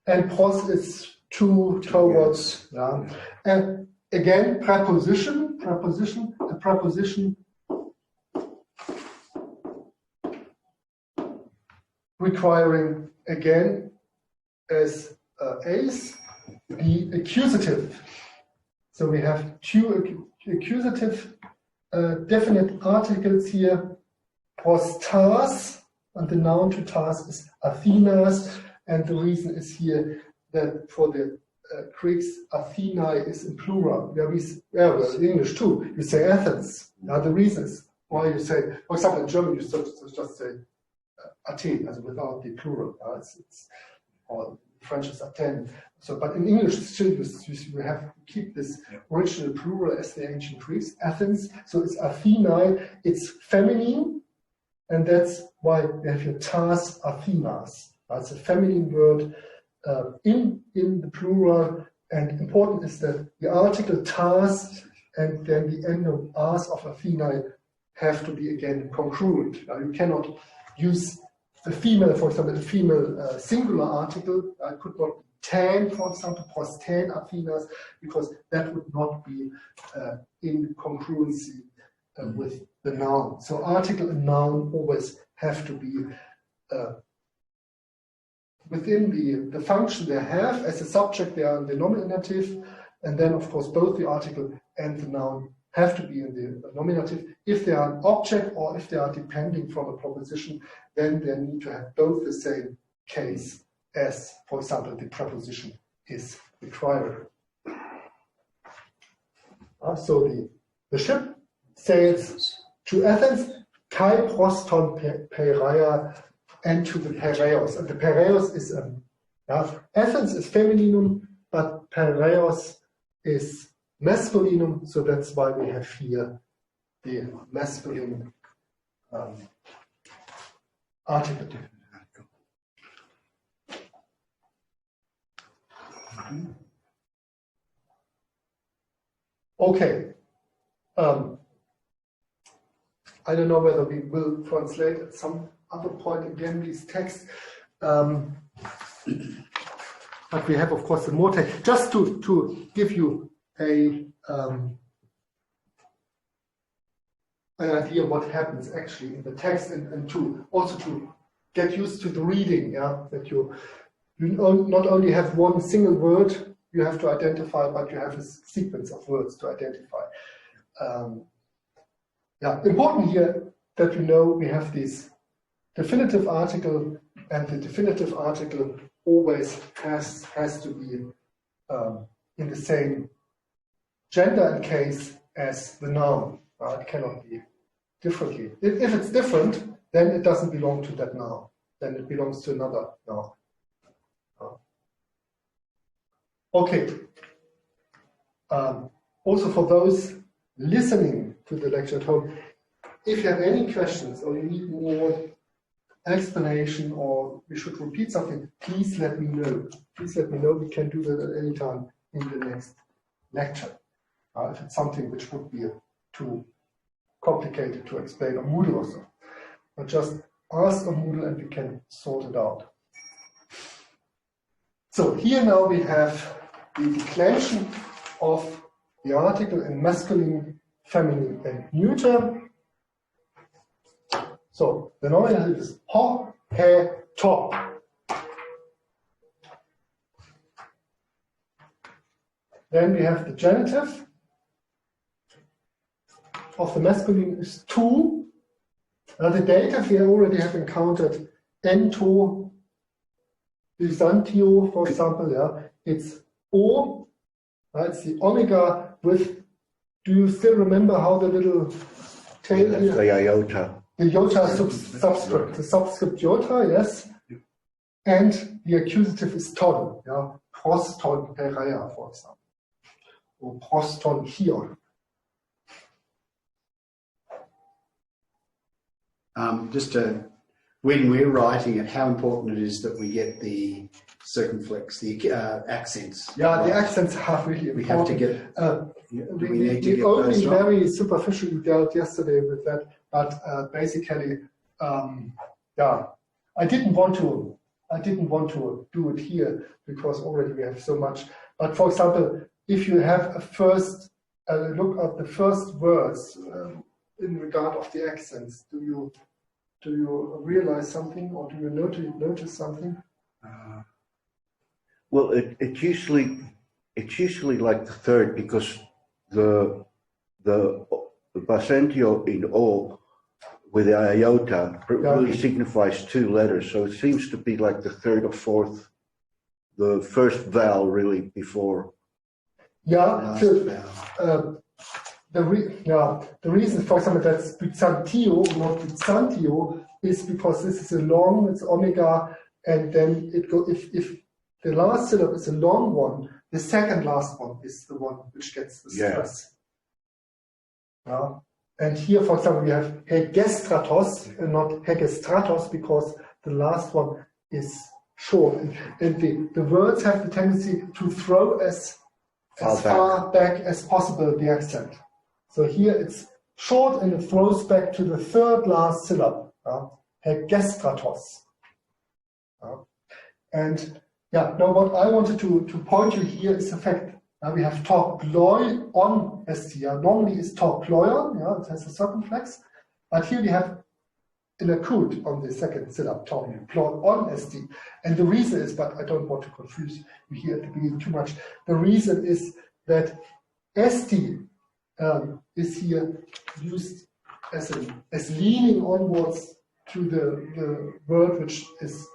and pros is towards. Yeah. And again, preposition, a preposition requiring again as ace the accusative. So we have two accusative definite articles here. Prostas, and the noun to task is Athenas, and the reason is here that for the Greeks, Athenae is in plural. Well, in English too, you say Athens. Now the reason is why you say, for example, in German, you just say Athen, as without the plural. Or French is Athènes. So, but in English, still you have to keep this original plural as the ancient Greeks, Athens. So it's Athenae, it's feminine, and that's why we have your tas Athenas. It's a feminine word in the plural, and important is that the article tas and then the end of as of Athenae have to be again congruent. You cannot use a female, for example, a female singular article. I could not tan, for example, prostan Athenas, because that would not be in congruency with the noun. So article and noun always have to be within the function they have. As a subject, they are in the nominative, and then, of course, both the article and the noun have to be in the nominative. If they are an object or if they are depending from a proposition, then they need to have both the same case as, for example, the preposition is required. So the ship sails to Athens, kai proston Peiraea, and to the Piraeus. And the Piraeus is, Athens is femininum, but Piraeus is masculinum, so that's why we have here the masculine article. Okay. I don't know whether we will translate at some other point again these texts. But we have, of course, the more text. Just to give you an idea what happens actually in the text, and to also to get used to the reading, that you not only have one single word you have to identify, but you have a sequence of words to identify. Important here that you know we have this definitive article, and the definitive article always has to be in the same gender and case as the noun. It cannot be differently. If it's different, then it doesn't belong to that noun. Then it belongs to another noun. Okay. Also for those listening to the lecture at home, if you have any questions or you need more explanation or we should repeat something, please let me know. Please let me know. We can do that at any time in the next lecture. If it's something which would be too complicated to explain on Moodle or so. But just ask on Moodle and we can sort it out. So here now we have the declension of the article in masculine, feminine, and neuter. So the nominative is ho, he, to. Then we have the genitive of the masculine is tu. The dative we already have encountered ento, Byzantio, for example. It's o. It's the omega with. Do you still remember how the little tail here? The iota. The iota subscript, the subscript iota, yes. And the accusative is ton, proston Peiraea, for example, or proston hion. When we're writing it, how important it is that we get the circumflex, the accents. Yeah, the accents are really important. We have to get. We need to get only those right? very superficially dealt yesterday with that, but basically, yeah, I didn't want to do it here because already we have so much. But for example, if you have a first look at the first words in regard of the accents, do you realize something, or do you notice something? Well, it's usually like the third, because the Basentio in O with the iota really signifies two letters, so it seems to be like the third or fourth, the first vowel really before. Yeah, the reason, for example, that's Byzantio, not Byzantio, is because this is a long, it's omega, and then it go if the last syllable is a long one, the second last one is the one which gets the stress. Yeah. And here, for example, we have hegestratos and not hegestratos because the last one is short. And the words have the tendency to throw as far back as possible the accent. So here it's short and it throws back to the third last syllable. Hegestratos. And yeah, now what I wanted to point you here is the fact we have torgloi on st. Normally it's torgloion, it has a circumflex, but here we have an acute on the second syllable, torgloi on st. And the reason is, but I don't want to confuse you here at the beginning too much, the reason is that st is here used as leaning onwards to the word which is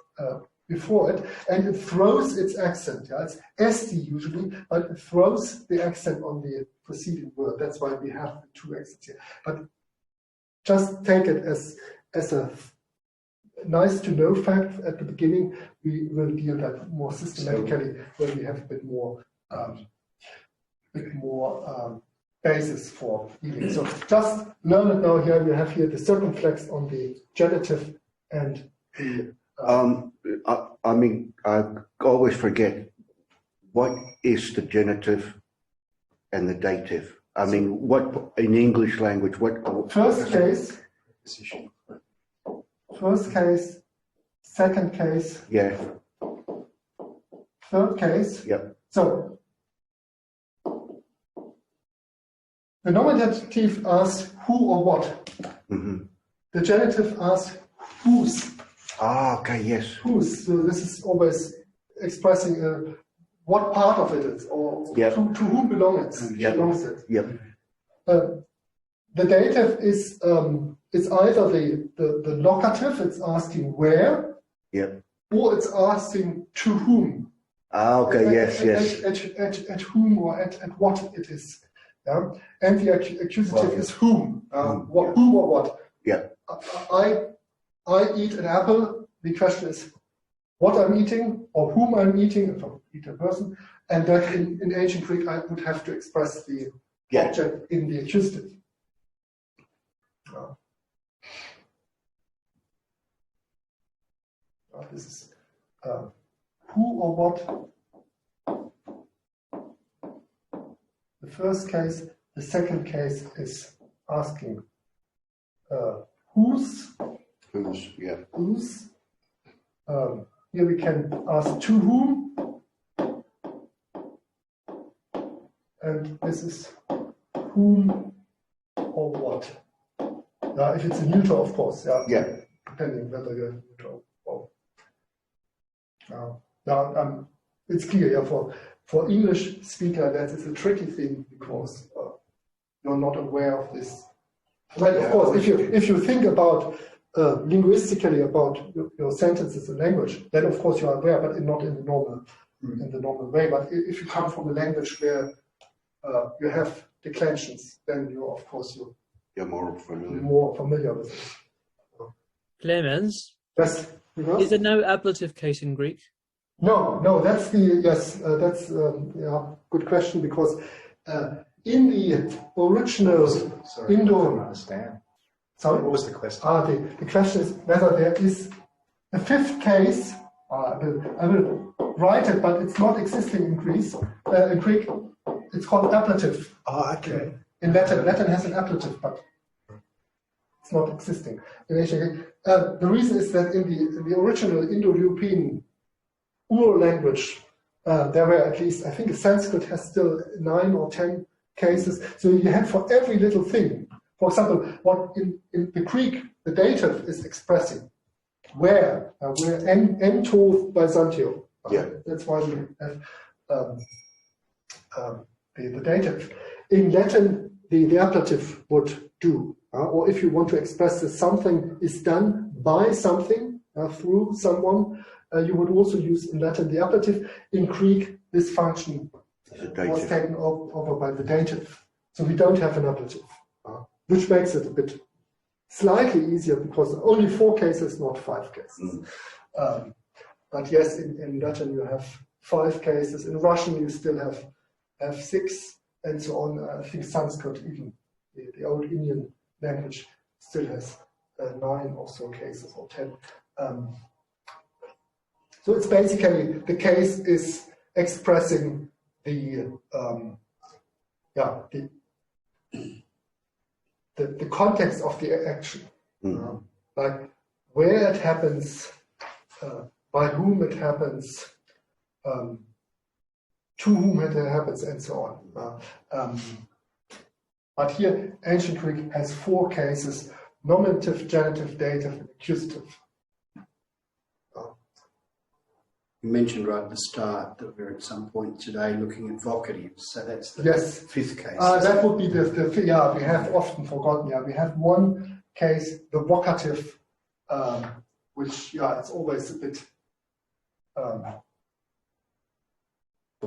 before it, and it throws its accent. It's st usually, but it throws the accent on the preceding word. That's why we have the two accents here. But just take it as a nice to know fact at the beginning. We will deal that more systematically when we have a bit more basis for dealing. So just learn it now. Here we have here the circumflex on the genitive and the I mean, I always forget what is the genitive and the dative. I mean, what in English language? What first case, second case, third case. Yep. So the nominative asks who or what. Mm-hmm. The genitive asks whose. Ah, okay, yes. Whose. So this is always expressing what part of it is, or to whom belongs it. Yep. The dative is it's either the locative, it's asking where, or it's asking to whom. Ah, okay, yes. At whom or at what it is. Yeah? And the accusative is whom. Whom or what. Yeah. I eat an apple. The question is what I'm eating or whom I'm eating, if I eat a person. And that in ancient Greek, I would have to express the object in the accusative. This is who or what. The first case. The second case is asking whose. Whose. Here we can ask to whom. And this is whom or what. If it's a neuter, of course. Depending whether you're neutral or. It's clear. For English speaker, that is a tricky thing because you're not aware of this. Well, of course, if you think about linguistically about your sentences in language, then of course you are aware, but not in the normal way. But if you come from a language where you have declensions, then you're more familiar with it. Clemens, Yes. is there no ablative case in Greek? No, that's good question, because in the original Sorry, I don't understand. Sorry? What was the question? The question is whether there is a fifth case I will write it, but it's not existing in Greek. It's called ablative. Oh, okay. In Latin has an ablative, but it's not existing in ancient Greek. The reason is that in the original Indo-European Ur language, there were at least, I think Sanskrit has still 9 or 10 cases. So you had for every little thing. For example, what in the Greek, the dative is expressing where ento Byzantio. Yeah. That's why we have the dative. In Latin, the ablative would do. Or if you want to express that something is done by something, through someone, you would also use in Latin the ablative. In Greek, this function was taken over by the dative. So we don't have an ablative, which makes it a bit slightly easier because only 4 cases, not 5 cases. But yes, in Latin you have 5 cases. In Russian you still have 6 and so on. I think Sanskrit, even the old Indian language, still has 9 or so cases or 10. So it's basically the case is expressing the context of the action, like where it happens, by whom it happens, to whom it happens, and so on. But here, ancient Greek has 4 cases: nominative, genitive, dative, and accusative. You mentioned right at the start that we're at some point today looking at vocatives, so that's the 5th case. That would be the we have often forgotten. Yeah, we have one case, the vocative, which it's always a bit. The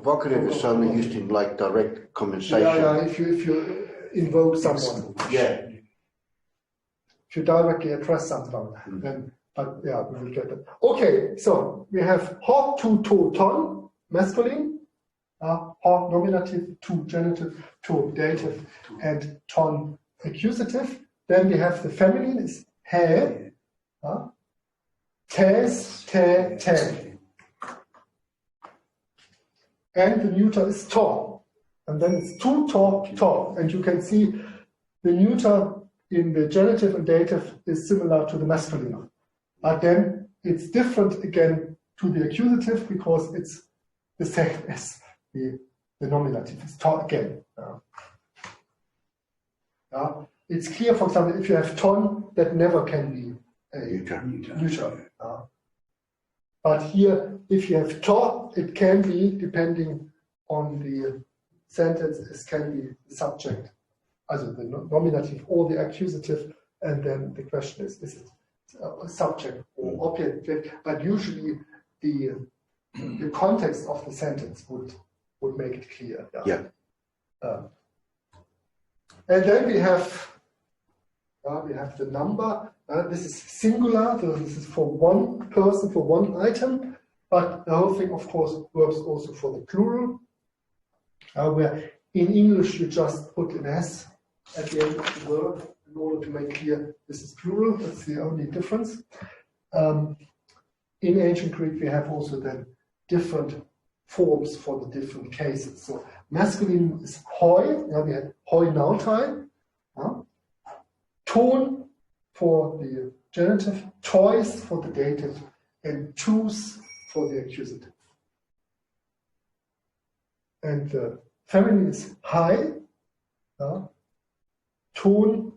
vocative is only used in like direct conversation. If you invoke someone. Yeah. If you directly address someone, then. But we will get that. Okay, so we have hot to ton, masculine, hot nominative, to genitive, to dative, and ton accusative. Then we have the feminine is he, tes, te. And the neuter is to. And then it's to. And you can see the neuter in the genitive and dative is similar to the masculine. But then it's different again to the accusative because it's the same as the nominative. It's taught again. It's clear, for example, if you have ton, that never can be a neuter. But here, if you have to, it can be, depending on the sentence, it can be the subject, also the nominative or the accusative, and then the question is it a subject or object, but usually the context of the sentence would make it clear. And then we have the number. This is singular, so this is for one person, for one item, but the whole thing, of course, works also for the plural, where in English you just put an S at the end of the word in order to make clear this is plural. That's the only difference. In ancient Greek, we have also then different forms for the different cases. So masculine is hoi, we had hoi nautai, ton for the genitive, tois for the dative, and tous for the accusative. And the feminine is hai, ton,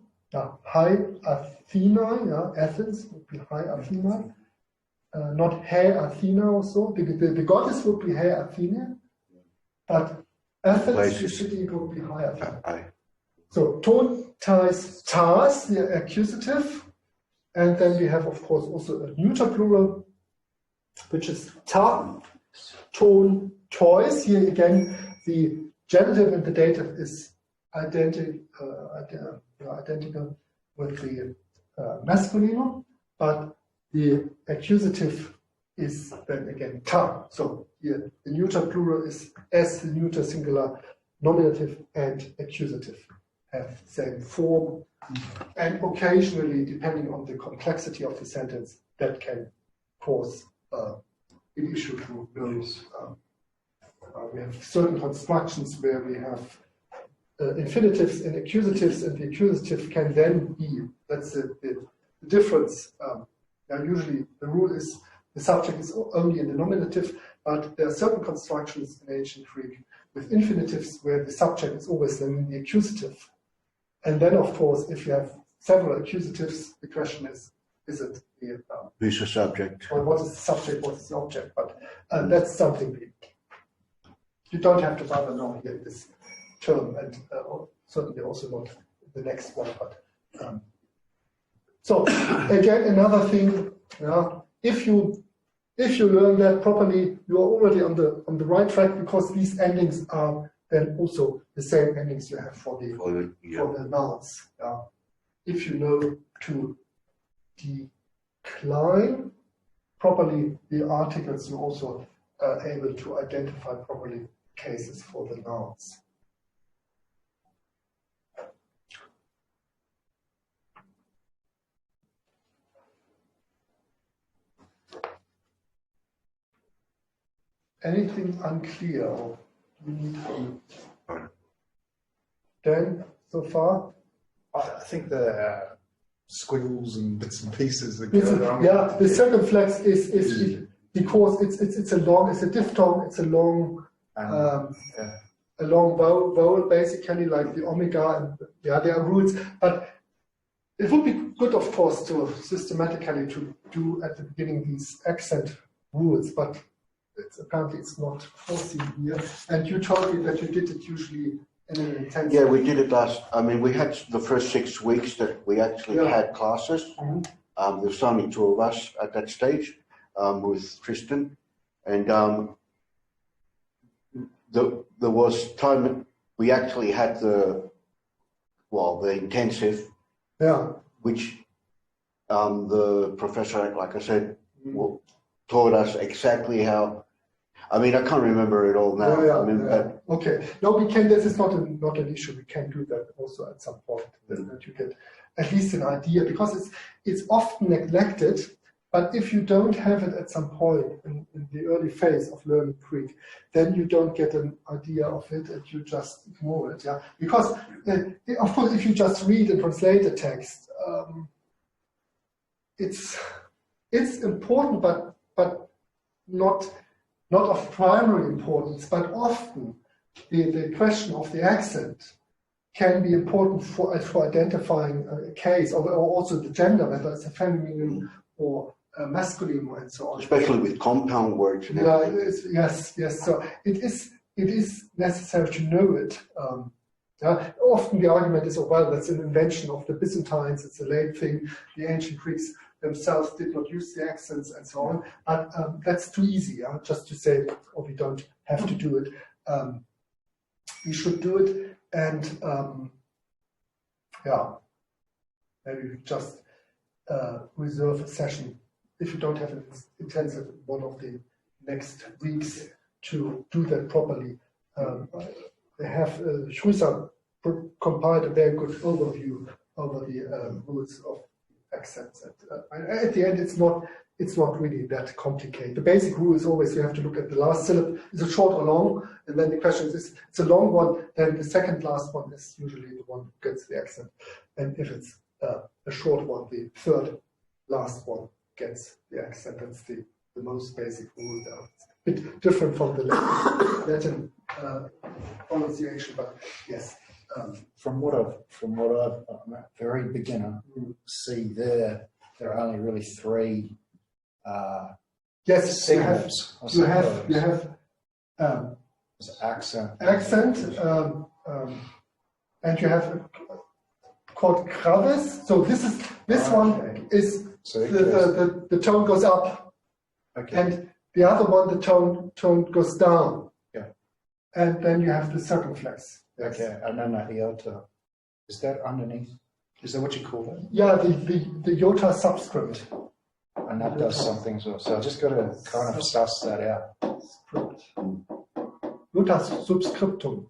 hai Athena, Athens would be hai Athena, not he Athena also. The goddess would be he Athena, but Athens, the city, would be hai Athena. So ton, tais, tas, the accusative, and then we have, of course, also a neuter plural, which is ta, ton, tois. Here again, the genitive and the dative is identical with the masculine, but the accusative is then again ta. So here the neuter plural is as the neuter singular, nominative and accusative have the same form, and occasionally, depending on the complexity of the sentence, that can cause an issue to know. We have certain constructions where we have infinitives and accusatives, and the accusative can then be, that's the difference. Usually the rule is the subject is only in the nominative, but there are certain constructions in ancient Greek with infinitives where the subject is always then in the accusative. And then, of course, if you have several accusatives, the question is it the Who's the subject? well, what is the subject, what is the object? But that's something you don't have to bother now here in this term, and certainly also not the next one. But so again, another thing, if you learn that properly, you are already on the right track, because these endings are then also the same endings you have for the nouns. If you know to decline properly the articles, you're also able to identify properly cases for the nouns. Anything unclear or you need to Dan so far? I think the squiggles and bits and pieces are good. Yeah, the circumflex is because it's a diphthong, it's a long vowel basically, like the omega, and there are rules, but it would be good, of course, to systematically to do at the beginning these accent rules, but apparently it's not foreseen here. And you told me that you did it usually in an intensive. Yeah, we did it we had the first 6 weeks that we actually had classes. Mm-hmm. There's only 2 of us at that stage, with Tristan. And there was time we actually had the intensive, which the professor, like I said, taught us exactly how. I mean, I can't remember it all now. Okay. No, we can. This is not an issue. We can do that also at some point, that you get at least an idea, because it's often neglected. But if you don't have it at some point in the early phase of learning Greek, then you don't get an idea of it, and you just ignore it. Yeah, because of course, if you just read and translate the text, it's important, but not of primary importance. But often the question of the accent can be important for identifying a case, or also the gender, whether it's a feminine or masculine, and so on. Especially with compound words. Yes. So it is necessary to know it. Often the argument is, that's an invention of the Byzantines. It's a late thing. The ancient Greeks themselves did not use the accents and so on. But that's too easy, just to say, we don't have to do it. We should do it, and maybe we just reserve a session, if you don't have an intensive, one of the next weeks, to do that properly. They have Schuizer compiled a very good overview over the rules of accents. And at the end, it's not really that complicated. The basic rule is always you have to look at the last syllable. Is it short or long? And then the question is, it's a long one, then the second last one is usually the one who gets the accent. And if it's a short one, the third last one gets the accent. That's the most basic rule there. It's a bit different from the Latin pronunciation, but yes. From what I'm a very beginner, see there are only really 3 signals. You have accent, and you have called graves. So this one is the tone goes up, and the other one the tone goes down. Yeah, and then you have the circumflex. Yes. Okay, and then the iota. Is that underneath? Is that what you call it? Yeah, the iota subscript. And that does something as well. So I just got to kind of suss that out. Script. Iota subscriptum,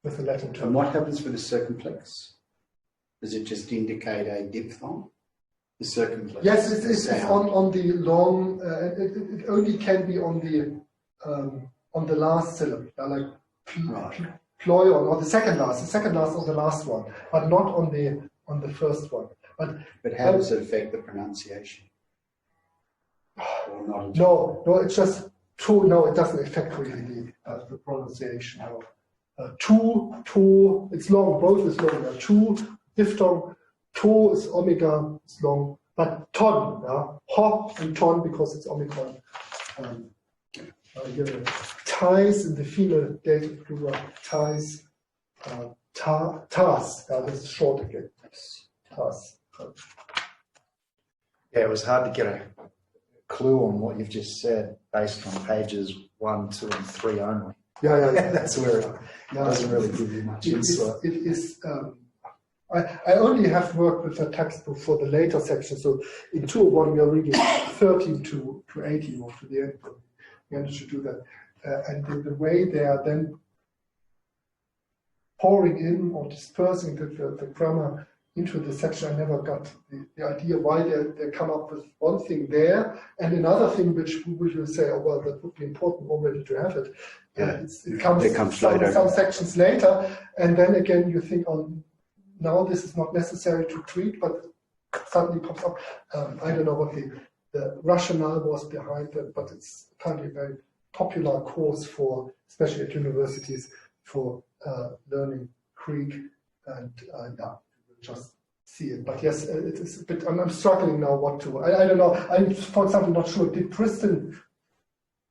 with the Latin term. And what happens with the circumflex? Does it just indicate a diphthong? The circumflex. Yes, it's on the long. It only can be on the last syllable, like ployon, or the second last or the last one, but not on the first one. But how does it affect the pronunciation? Or not? No, it's just two. No, it doesn't affect really the pronunciation. No. Two, it's long. Both is long. Two, diphthong. To is omega, it's long. But ton, ho and ton because it's omicron. Ties in the female dative plural. Ties. Tas. This is short again. Tas. Yeah, it was hard to get a clue on what you've just said based on pages 1, 2, and 3 only. Yeah. That's where it doesn't really give you much insight. It is. I only have worked with the textbook for the later section. So in 201 we are reading 13 to 18 or to the end. We managed to do that, and the way they are then pouring in or dispersing the grammar into the section, I never got the idea why they come up with one thing there and another thing which will say, oh well, that would be important already to have it. Yeah, it comes later. Some sections later, and then again you think, oh, now this is not necessary to treat, but suddenly pops up. I don't know what the rationale was behind that, but it's apparently a very popular course for, especially at universities, for learning Greek, and just see it. But yes, it is a bit. I'm struggling now what to. I don't know. I'm, for example, not sure. Did Kristen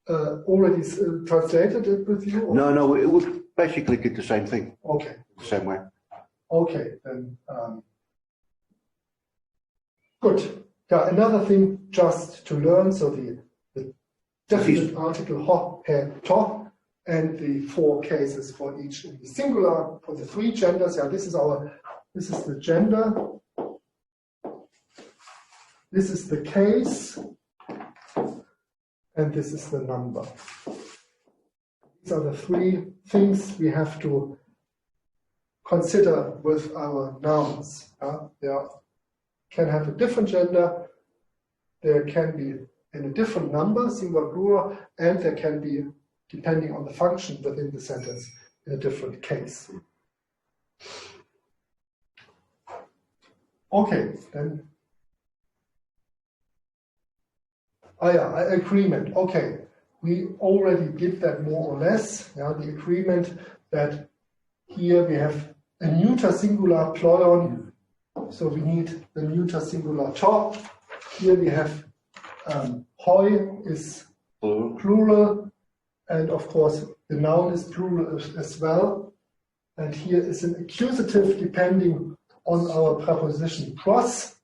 already translated it with you? Or? No, it would basically did the same thing. Okay. The same way. Okay, then. Good. Yeah, another thing just to learn. So the definite article ho, he, to, and the 4 cases for each in the singular for the 3 genders. Yeah, this is the gender. This is the case, and this is the number. These are the 3 things we have to consider with our nouns. They can have a different gender, there can be in a different number, singular, plural, and there can be, depending on the function within the sentence, in a different case. Okay, then. Agreement. Okay, we already did that more or less. Yeah, the agreement that here we have a neuter singular ployon, so we need the neuter singular to. Here we have hoi is plural, and of course the noun is plural as well. And here is an accusative depending on our preposition pros.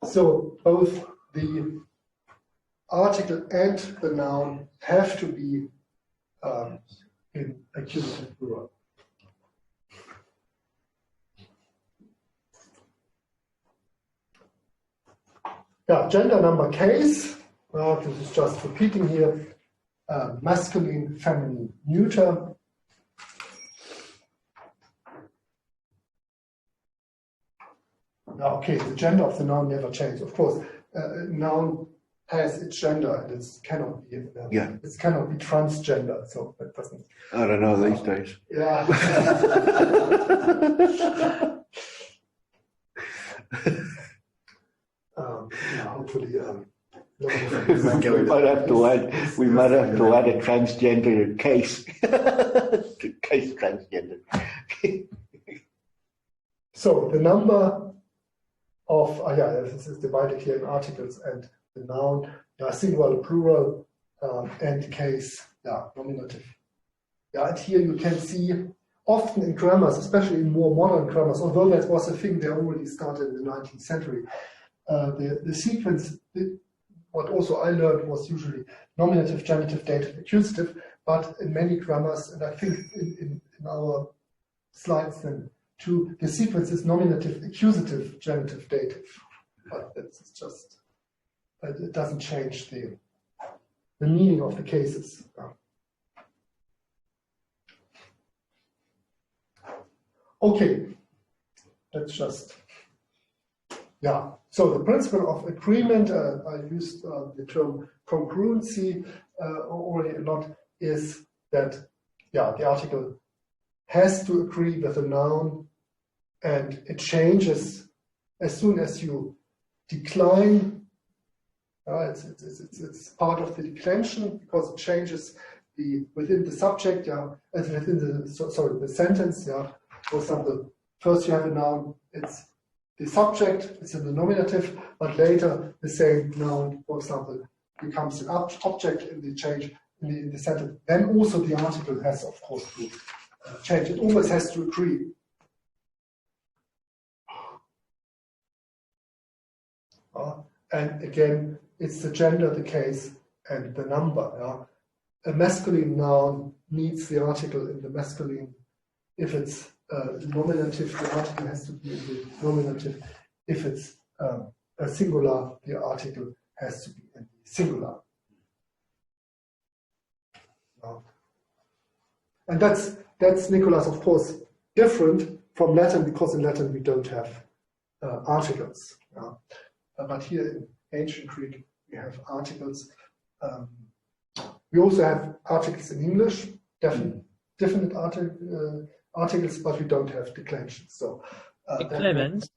So both the article and the noun have to be in accusative plural. Yeah, gender number case. This is just repeating here. Masculine, feminine, neuter. Now, okay, the gender of the noun never changes. Of course, noun has its gender, and it cannot be. It cannot be transgender. So that doesn't. I don't know these days. Yeah. Hopefully, we might have to add a transgender case. Case transgender. So the number of this is divided here in articles and the noun, singular, plural, and case, nominative. And here you can see often in grammars, especially in more modern grammars, although that was a thing they already started in the 19th century. The sequence, what also I learned, was usually nominative, genitive, dative, accusative, but in many grammars, and I think in our slides then too, the sequence is nominative, accusative, genitive, dative. But it's just, it doesn't change the meaning of the cases. Okay, let's just Yeah, so the principle of agreement, I used the term congruency already a lot, is that, yeah, the article has to agree with the noun, and it changes as soon as you decline. It's part of the declension because it changes within the subject, yeah, and within the sentence, yeah. For example, first you have a noun, it's the subject, it's in the nominative, but later the same noun, for example, becomes an object in the change in the sentence. Then also the article has, of course, to change. It always has to agree. And again, it's the gender, the case, and the number. Yeah? A masculine noun needs the article in the masculine. If it's nominative, the article has to be in the nominative. If it's a singular, the article has to be in the singular. And that's, Nicholas, of course, different from Latin, because in Latin we don't have articles. Yeah? But here in ancient Greek we have articles. We also have articles in English, definite articles, but we don't have declensions. So, Clement,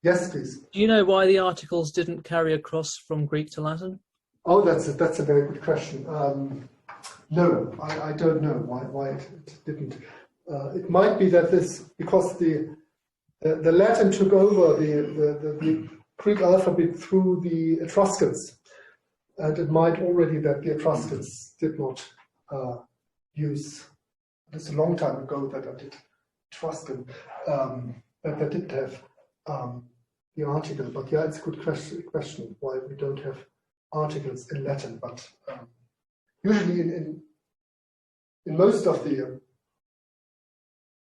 yes, please. do you know why the articles didn't carry across from Greek to Latin? Oh, that's a very good question. No, I don't know why it didn't. It might be that because the Latin took over the Greek alphabet through the Etruscans, and it might already that the Etruscans did not use. It's a long time ago that I did Etruscan, that they didn't have the article. But yeah, it's a good question why we don't have articles in Latin. But usually in most of the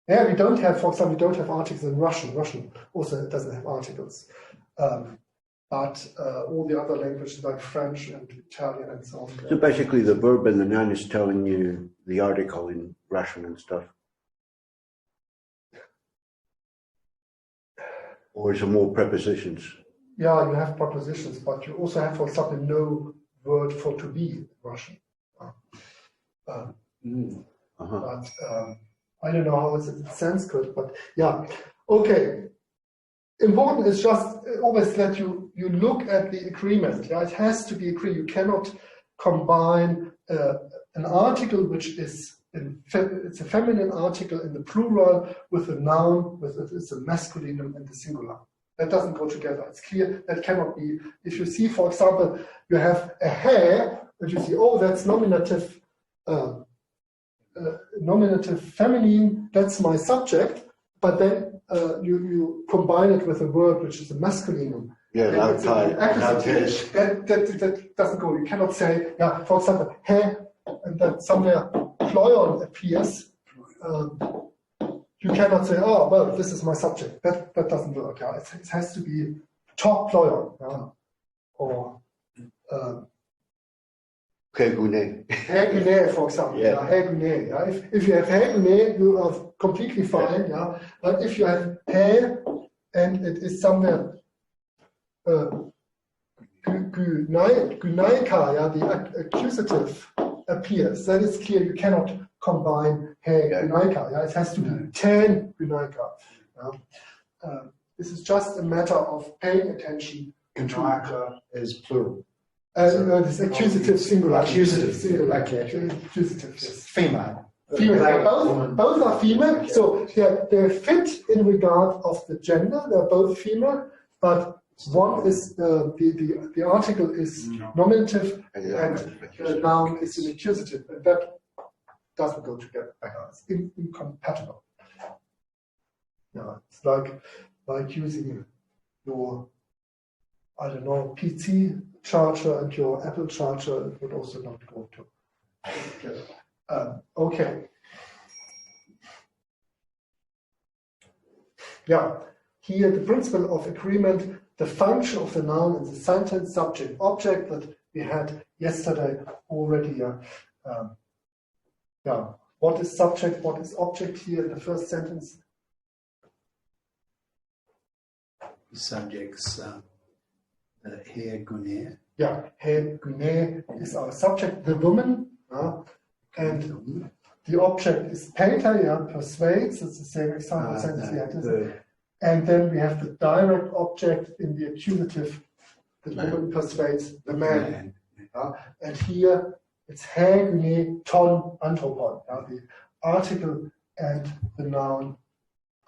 we don't have, for example, we don't have articles in Russian. Russian also doesn't have articles. But all the other languages like French and Italian and so on. So basically the verb and the noun is telling you the article in Russian and stuff. Or is it more prepositions? Yeah, you have prepositions, but you also have, for example, no word for to be in Russian. But I don't know how it's in Sanskrit, but yeah. Okay. Important is just always that you look at the agreement. Yeah? It has to be agreed. You cannot combine an article which is it's a feminine article in the plural with a noun it's a masculinum and the singular. That doesn't go together. It's clear that cannot be. If you see, for example, you have a hair, and you see, oh, that's nominative feminine. That's my subject, but then. You combine it with a word which is a masculinum. Yeah, that doesn't go. You cannot say, yeah, for example, hair, and then somewhere ployon appears. You cannot say, oh, well, this is my subject. That doesn't work. Yeah? It has to be top ployon. Yeah? Or Hägune, for example. Yeah. Hägune, yeah? If you have Hägune, you are completely fine. Yeah? But if you have hair and it is somewhere Gunaika, yeah, the accusative appears, then it's clear you cannot combine Gunaika. Yeah? It has to be ten Gunaika. Yeah? This is just a matter of paying attention. Gunaika is plural. This accusative singular. Accusative singular. Okay. Accusative, yes. Female. Female. Both are female. Okay. So they fit in regard of the gender. They're both female, but one is the article is nominative and the noun is an accusative, and that doesn't go together. It's incompatible. Yeah, it's like using your, I don't know, PC charger and your Apple charger. It would also not go together. Okay. Yeah. Here, the principle of agreement, the function of the noun in the sentence, subject, object that we had yesterday already. What is subject? What is object here in the first sentence? subjects, Herr Gunnar. Yeah, Herr Gunnar is our subject, the woman, and the object is painter, persuades, it's the same example sentence we had. And then we have the direct object in the accusative, the woman persuades the man. And here it's Herr Gunnar ton anthropon. The article and the noun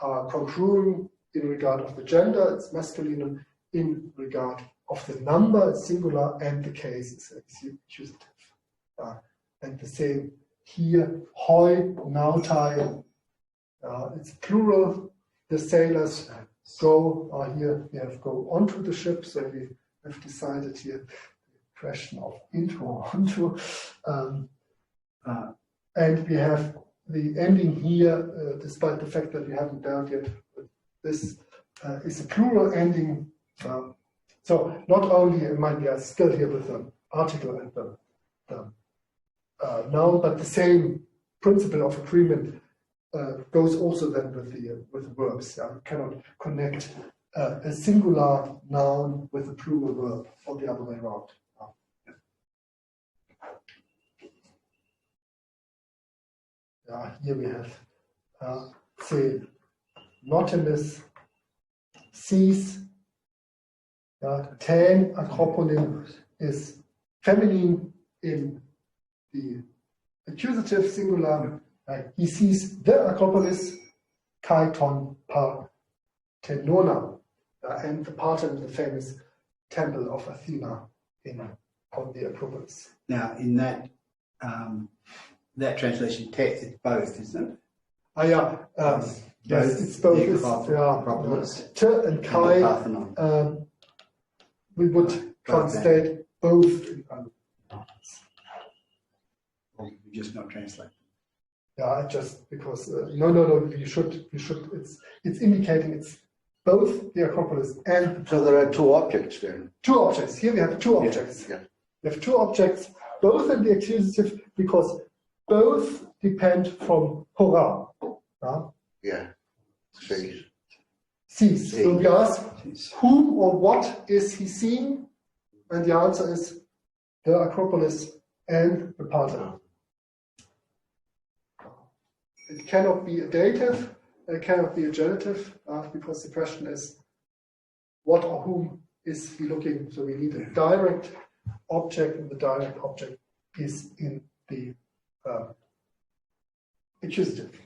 are congruent in regard of the gender, it's masculine, in regard of the number, it's singular, and the case is accusative. And the same here, hoi nautai, it's plural. The sailors go, here we have go onto the ship, so we have decided here the question of into or onto. And we have the ending here, despite the fact that we haven't dealt yet with this, is a plural ending. So not only might be still here with the article and the noun, but the same principle of agreement goes also then with the verbs. You cannot connect a singular noun with a plural verb or the other way around. Here we have say Nautilus sees. Ten acropolim is feminine in the accusative singular. He sees the Acropolis, kai ton Partenona, and the Parthenon, the famous temple of Athena on the Acropolis. Now, in that that translation text, it's both, isn't it? Yes, it's both. Acropolis. T and kai. We would translate both. Or you just not translate. Yeah, just because no. You should. It's indicating it's both the Acropolis and. So there are two objects then. Two objects. Here we have two objects. Yeah. We have two objects, both in the accusative, because both depend from hora. Yeah. Sees. Sees. So we ask, whom or what is he seeing? And the answer is the Acropolis and the Parthenon. It cannot be a dative, it cannot be a genitive, because the question is, what or whom is he looking? So we need a direct object, and the direct object is in the accusative.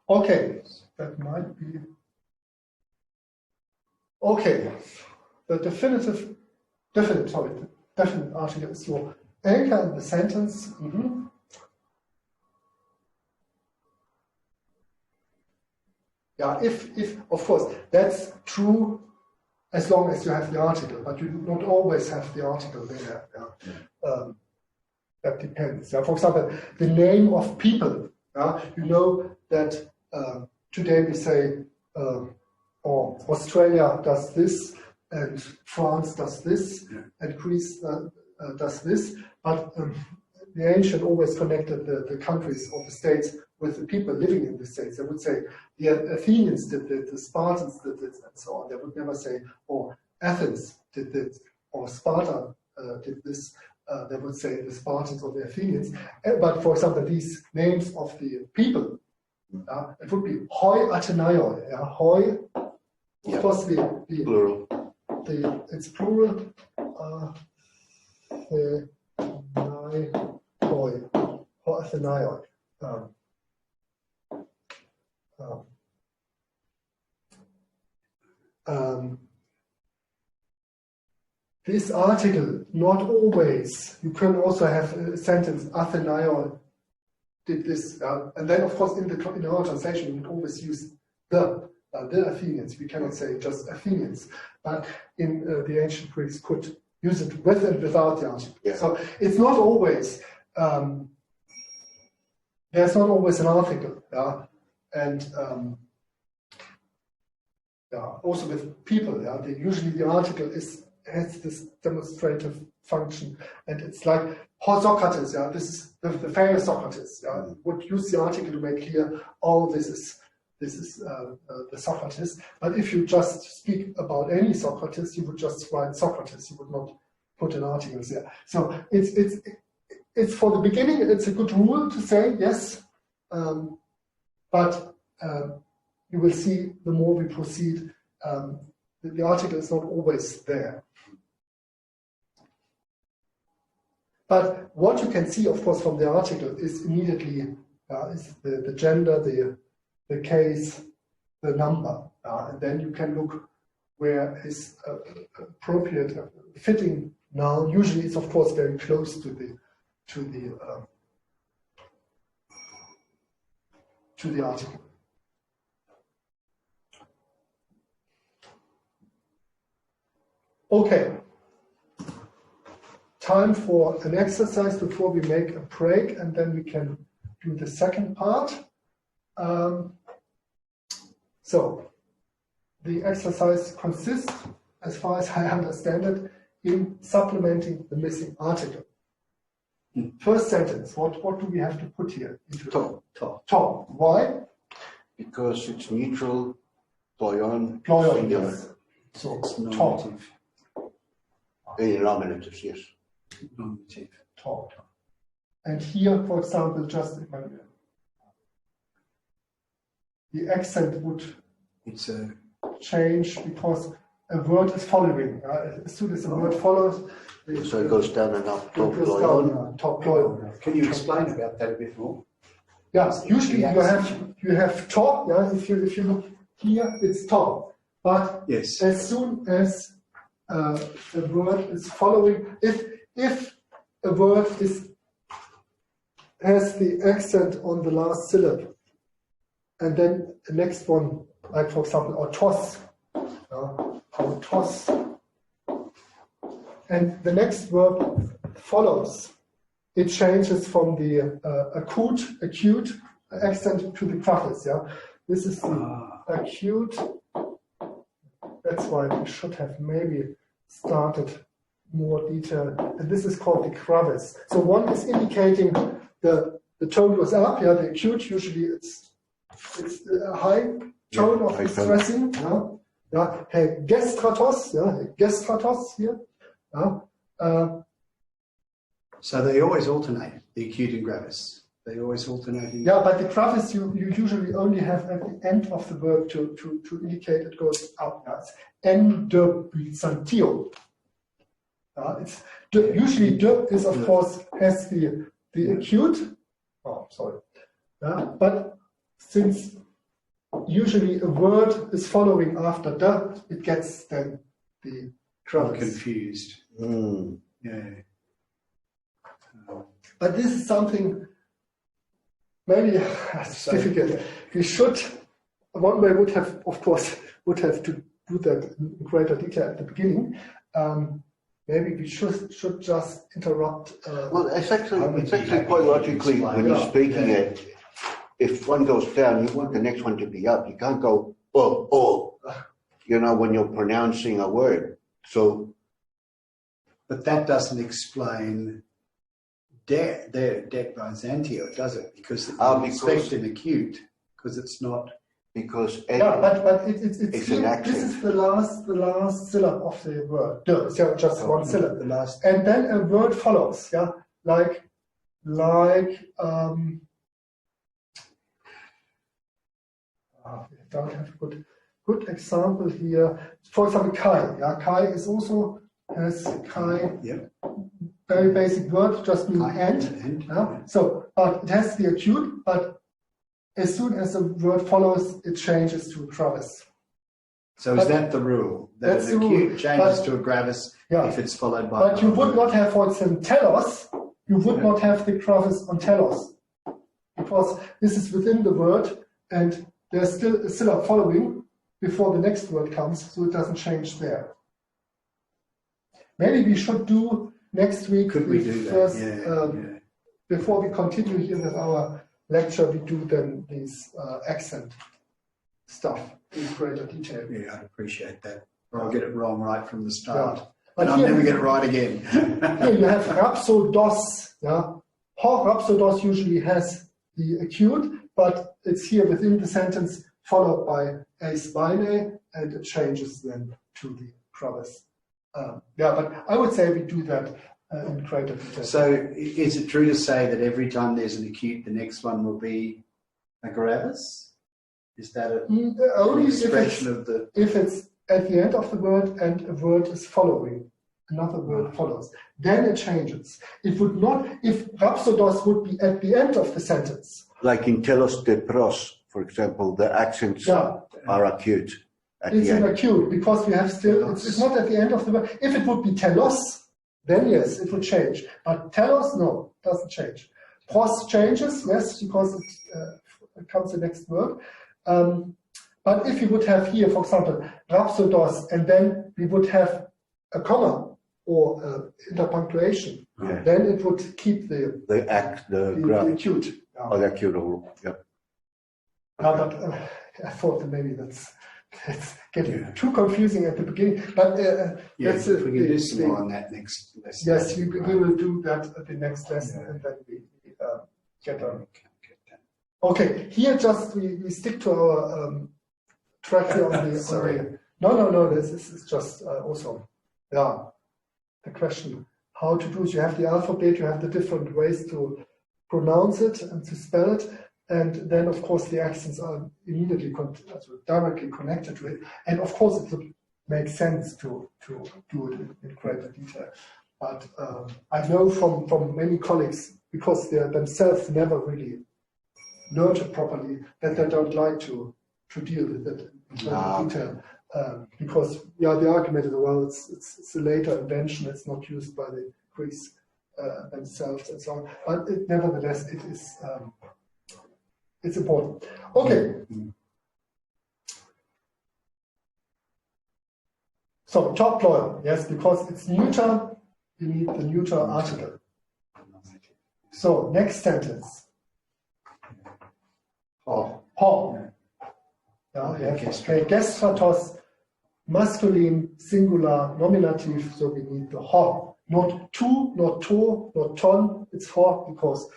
Okay, that might be. Okay, the definite article is your anchor in the sentence. Yeah, if of course that's true as long as you have the article, but you do not always have the article there. That depends. For example, the name of people. You know that today we say, Australia does this, and France does this, and Greece does this. But the ancient always connected the countries or the states with the people living in the states. They would say the Athenians did this, the Spartans did this, and so on. They would never say, Athens did this, or Sparta did this. They would say the Spartans or the Athenians. But for example, these names of the people, it would be hoi Athenaioi. Hoi, of course, Plural. it's plural. Hoi Athenaioi. This article, not always. You can also have a sentence, Athenaioi did this. And then, of course, in our translation, we would always use the Athenians. We cannot say just Athenians. But in the ancient Greeks could use it with and without the article. Yeah. So it's not always, there's not always an article. And also with people, usually the article has this demonstrative function, and it's like Socrates. This is the famous Socrates. Would use the article to make clear, this is this is the Socrates. But if you just speak about any Socrates, you would just write Socrates. You would not put an article there. So it's for the beginning. It's a good rule to say yes, but you will see the more we proceed, the article is not always there. But what you can see, of course, from the article is immediately is the gender, the case, the number, and then you can look where is appropriate, fitting noun. Usually, it's of course very close to the article. Okay. Time for an exercise before we make a break, and then we can do the second part. So the exercise consists, as far as I understand it, in supplementing the missing article. First sentence, what do we have to put here? Top. Why? Because it's neutral, ployon, Ployon, yes. So It's top. nominative. Nominatives, yes. Nominative. Top. And here, for example, just the accent would It's a change because a word is following. As soon as a word follows, So it goes down and up, it top goes ployon. down, top ployon. Can you explain about that a bit more? Yeah, usually you have top. Yeah, if you look here, it's top. But yes. as soon as a word is following, if a word has the accent on the last syllable, and then the next one, like for example, or toss, or toss, and the next verb follows, it changes from the acute accent to the prefix. Yeah, this is the acute. That's why we should have maybe started more detail. And this is called the crevice. So one is indicating the tone goes up. Yeah, the acute usually it's a high tone of distressing. Yeah, hey, gestratos. Yeah, gestratos here. Yeah. So they always alternate, the acute and gravis. They always alternate. Yeah, but the crevice you usually only have at the end of the verb to indicate it goes up. Yeah. It's endobizantio. It's usually de is of course has the acute. Oh, sorry. But since usually a word is following after de, it gets then the I'm crevice. confused. Yeah. But this is something maybe it's difficult. We should, one way would have, of course, to do that in greater detail at the beginning. Maybe we should just interrupt. Well, it's actually quite logically when you're speaking it. If one goes down, you want the next one to be up. You can't go oh. When you're pronouncing a word. So, But that doesn't explain det Byzantio, does it? Because you expect an acute, because it's not. Because but it's an accent. This is the last syllable of the word. No, it's just one syllable. The last. And then a word follows. Yeah, like. I don't have a good example here. For example, kai. Yeah, kai is also has kai. Yep. Very basic word, just meaning end. Yeah? Yeah. So, but it has the acute, but as soon as the word follows, it changes to a gravis. So is that the rule? That That's an the acute rule. changes But- to a gravis Yeah. if it's followed by. But you would not have, for instance, telos, you would not have the gravis on telos, because this is within the word, and there's still a syllable following before the next word comes, so it doesn't change there. Maybe we should do next week. Could we the do that? first, Yeah. Before we continue here with our lecture, we do then these accent stuff in greater detail. Yeah, I'd appreciate that. Or I'll get it wrong right from the start. Yeah. And I'll here- never get it right again. Here you have rhapsodos. Yeah, rhapsodos usually has the acute, but it's here within the sentence followed by ace bine, and it changes then to the brothers. Yeah, but I would say we do that in greater detail. So is it true to say that every time there's an acute, the next one will be a gravis? Is that only an expression of the... If it's at the end of the word and a word is following, another word follows, then it changes. It would not, if rhapsodos would be at the end of the sentence. Like in telos de pros, for example, the accents are acute. It's an acute because we have still, it's not at the end of the word. If it would be telos, then yes, it would change. But telos, no, doesn't change. Pros changes, yes, because it comes the next word. But if you would have here, for example, rhapsodos, and then we would have a comma or interpunctuation, then it would keep the acute. Oh, the acute rule, yeah. But I thought that maybe that's getting too confusing at the beginning. But if we can do some more on that next lesson. Yes, we will do that at the next lesson, and then we get on. Okay, here just we stick to our track here on the. Sorry. No. This is just also the question how to do it. You have the alphabet, you have the different ways to pronounce it and to spell it, and then of course the accents are immediately directly connected to it. And of course it would make sense to do it in greater detail. But I know from many colleagues, because they themselves never really learned it properly, that they don't like to deal with it in detail. Because the argument is, well, it's a later invention, it's not used by the Greeks themselves and so on. But nevertheless, it is it's important. Okay. So top plural, yes, because it's neuter, you need the neuter article. So next sentence. Ho. Gestatos, masculine, singular, nominative, so we need the ho. Not tu, not to, not ton, it's ho because.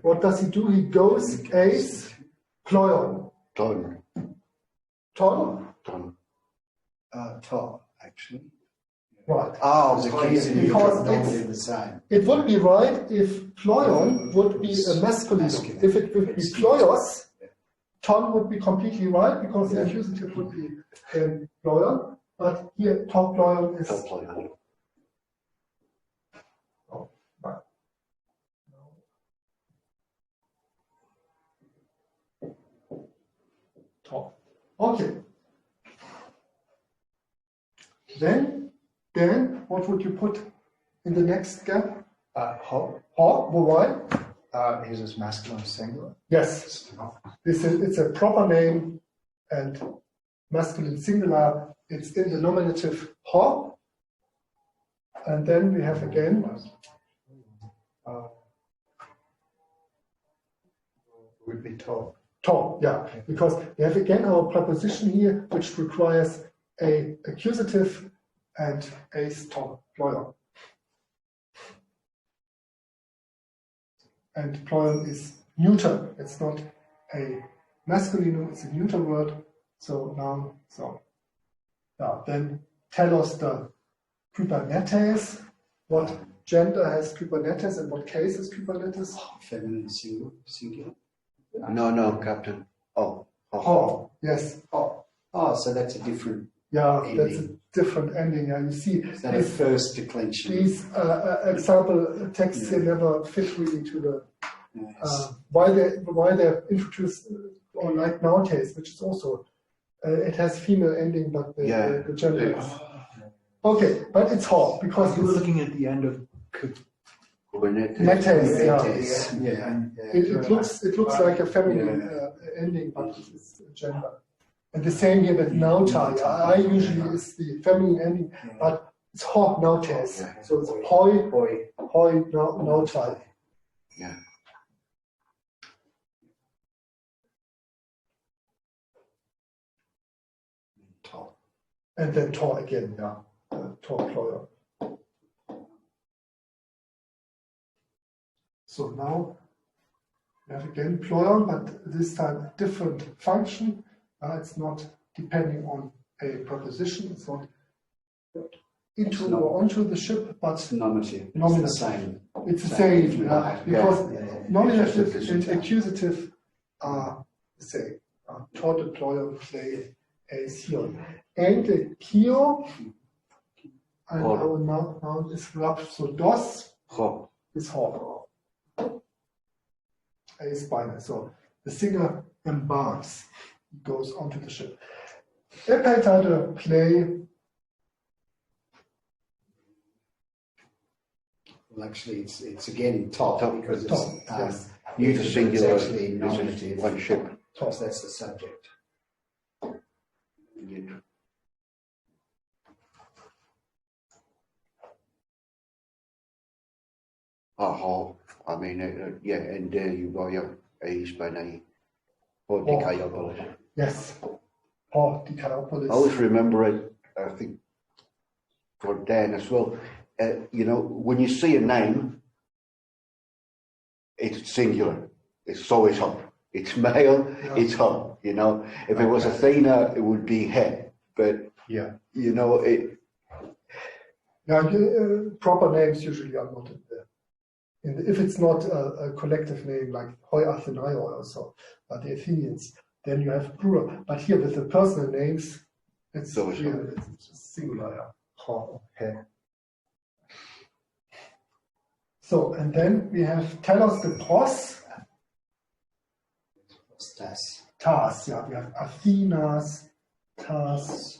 What does he do? He goes ace, ployon. Ton. Ton? Top, actually. Right. Because the same. It would be right if ployon would be a masculine. If it would be ployos, ton would be completely right because the accusative would be ployon. But here, top ployon is. Top ployon. Oh, right. Top. Okay. Then, what would you put in the next gap? Ho. Ho, why? Is this masculine singular? Yes. It's a proper name and masculine singular. It's in the nominative ho. And then we have again. Would be to. To, yeah. Because we have again our preposition here, which requires a accusative and ace to, ployon. And ployon is neuter. It's not a masculine, it's a neuter word. So now, then tell us the kybernetes. What gender has kybernetes and what case is kybernetes? Feminine singular. No, Captain. Oh, yes. Oh, so that's a different. Yeah, ending. that's a different ending. Yeah, you see, Is that a first declension? these example texts they never fit really to the why they're introduced or like nowadays, which is also it has female ending, but the gender is okay. But it's hard because You were looking at the end of Netes, Yeah. It looks like a feminine ending, but it's gender. And the same here with nauta. I usually is the feminine ending, but it's hot nautes. So it's hoi nauta. Yeah. And then to again, to plural. So now We have again ployon, but this time a different function. It's not depending on a preposition. It's not into or onto the ship, but It's nominative. Nominative. It's the same. it's the same. Because nominative Just and accusative are the same. Tod, ployon, play, here. And the kio, and our noun is rab, so dos Ho. is ho. Is binary. So the singer embarks, goes onto the ship. Epitade play. Well, actually, it's again top because it's Yes. Use a singular. It's actually This is nominative. one ship. Top, that's the subject. Ho. I mean, yeah, and there you go. Yeah, is by Podikaiopolis. Yes. Oh, Dikaiopolis. I always remember it. I think for Dan as well. You know, when you see a name, it's singular. It's always ho. It's male. Yeah. It's ho. You know, if it was Athena, it would be he. But Yeah. you know, it. Now, proper names usually are not in there. If it's not a collective name like Hoi Athenai or so, the Athenians, then you have plural. But here with the personal names, it's So it's clear, it's singular. Yeah. Ho, he. So, and then we have telos de pros, That's tas. Yeah, we have Athenas, tas,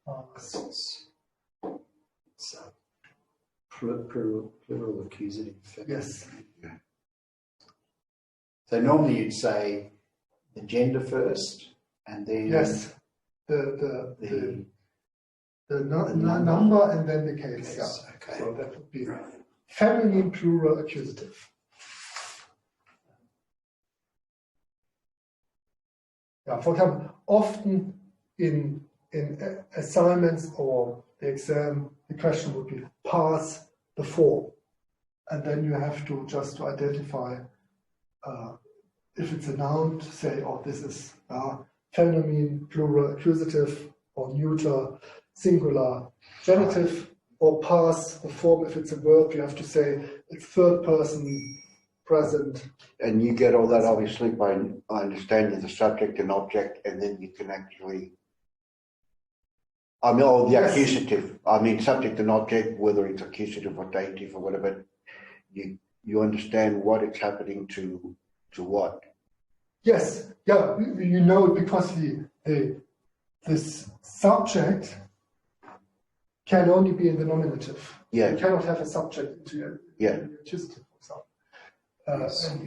tas. it's plural accusative. Yes. So normally you'd say the gender first, and then Yes. The number and then the case. Yes, Yeah. okay. So that would be feminine plural accusative. Yeah, for example, often in assignments or the exam, the question would be pass the form, and then you have to just identify if it's a noun to say, oh, this is feminine plural accusative or neuter singular genitive, or pass the form if it's a verb. You have to say it's third person present. And you get all that obviously by understanding the subject and object, and then you can actually. I mean, or the Yes. accusative. I mean, subject and object, whether it's accusative or dative or whatever, you understand what it's happening to what. Yes, yeah, you know it because this subject can only be in the nominative. Yeah. You cannot have a subject into Yeah. an accusative, for example.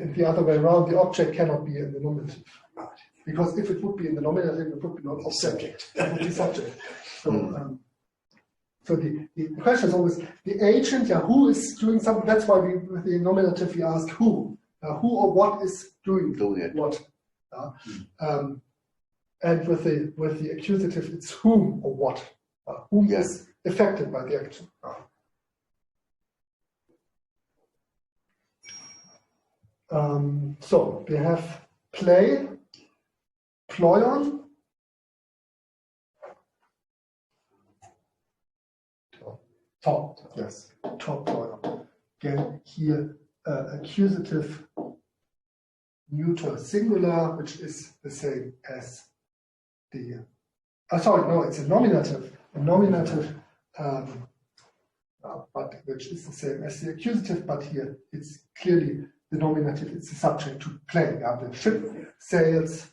And the other way around, the object cannot be in the nominative. Right. Because if it would be in the nominative, it would be not object. It would be subject. So, so the question is always the agent, who is doing something. That's why with the nominative we ask who. Who or what is doing it. what. And with the accusative, it's whom or what. Whom is affected by the action. So we have play, ployon, top, yes, top ployon. Again, here accusative neuter singular, which is the same as the. Sorry, no, it's a nominative. A nominative, but which is the same as the accusative, but here it's clearly the nominative. It's the subject to play. The ship sails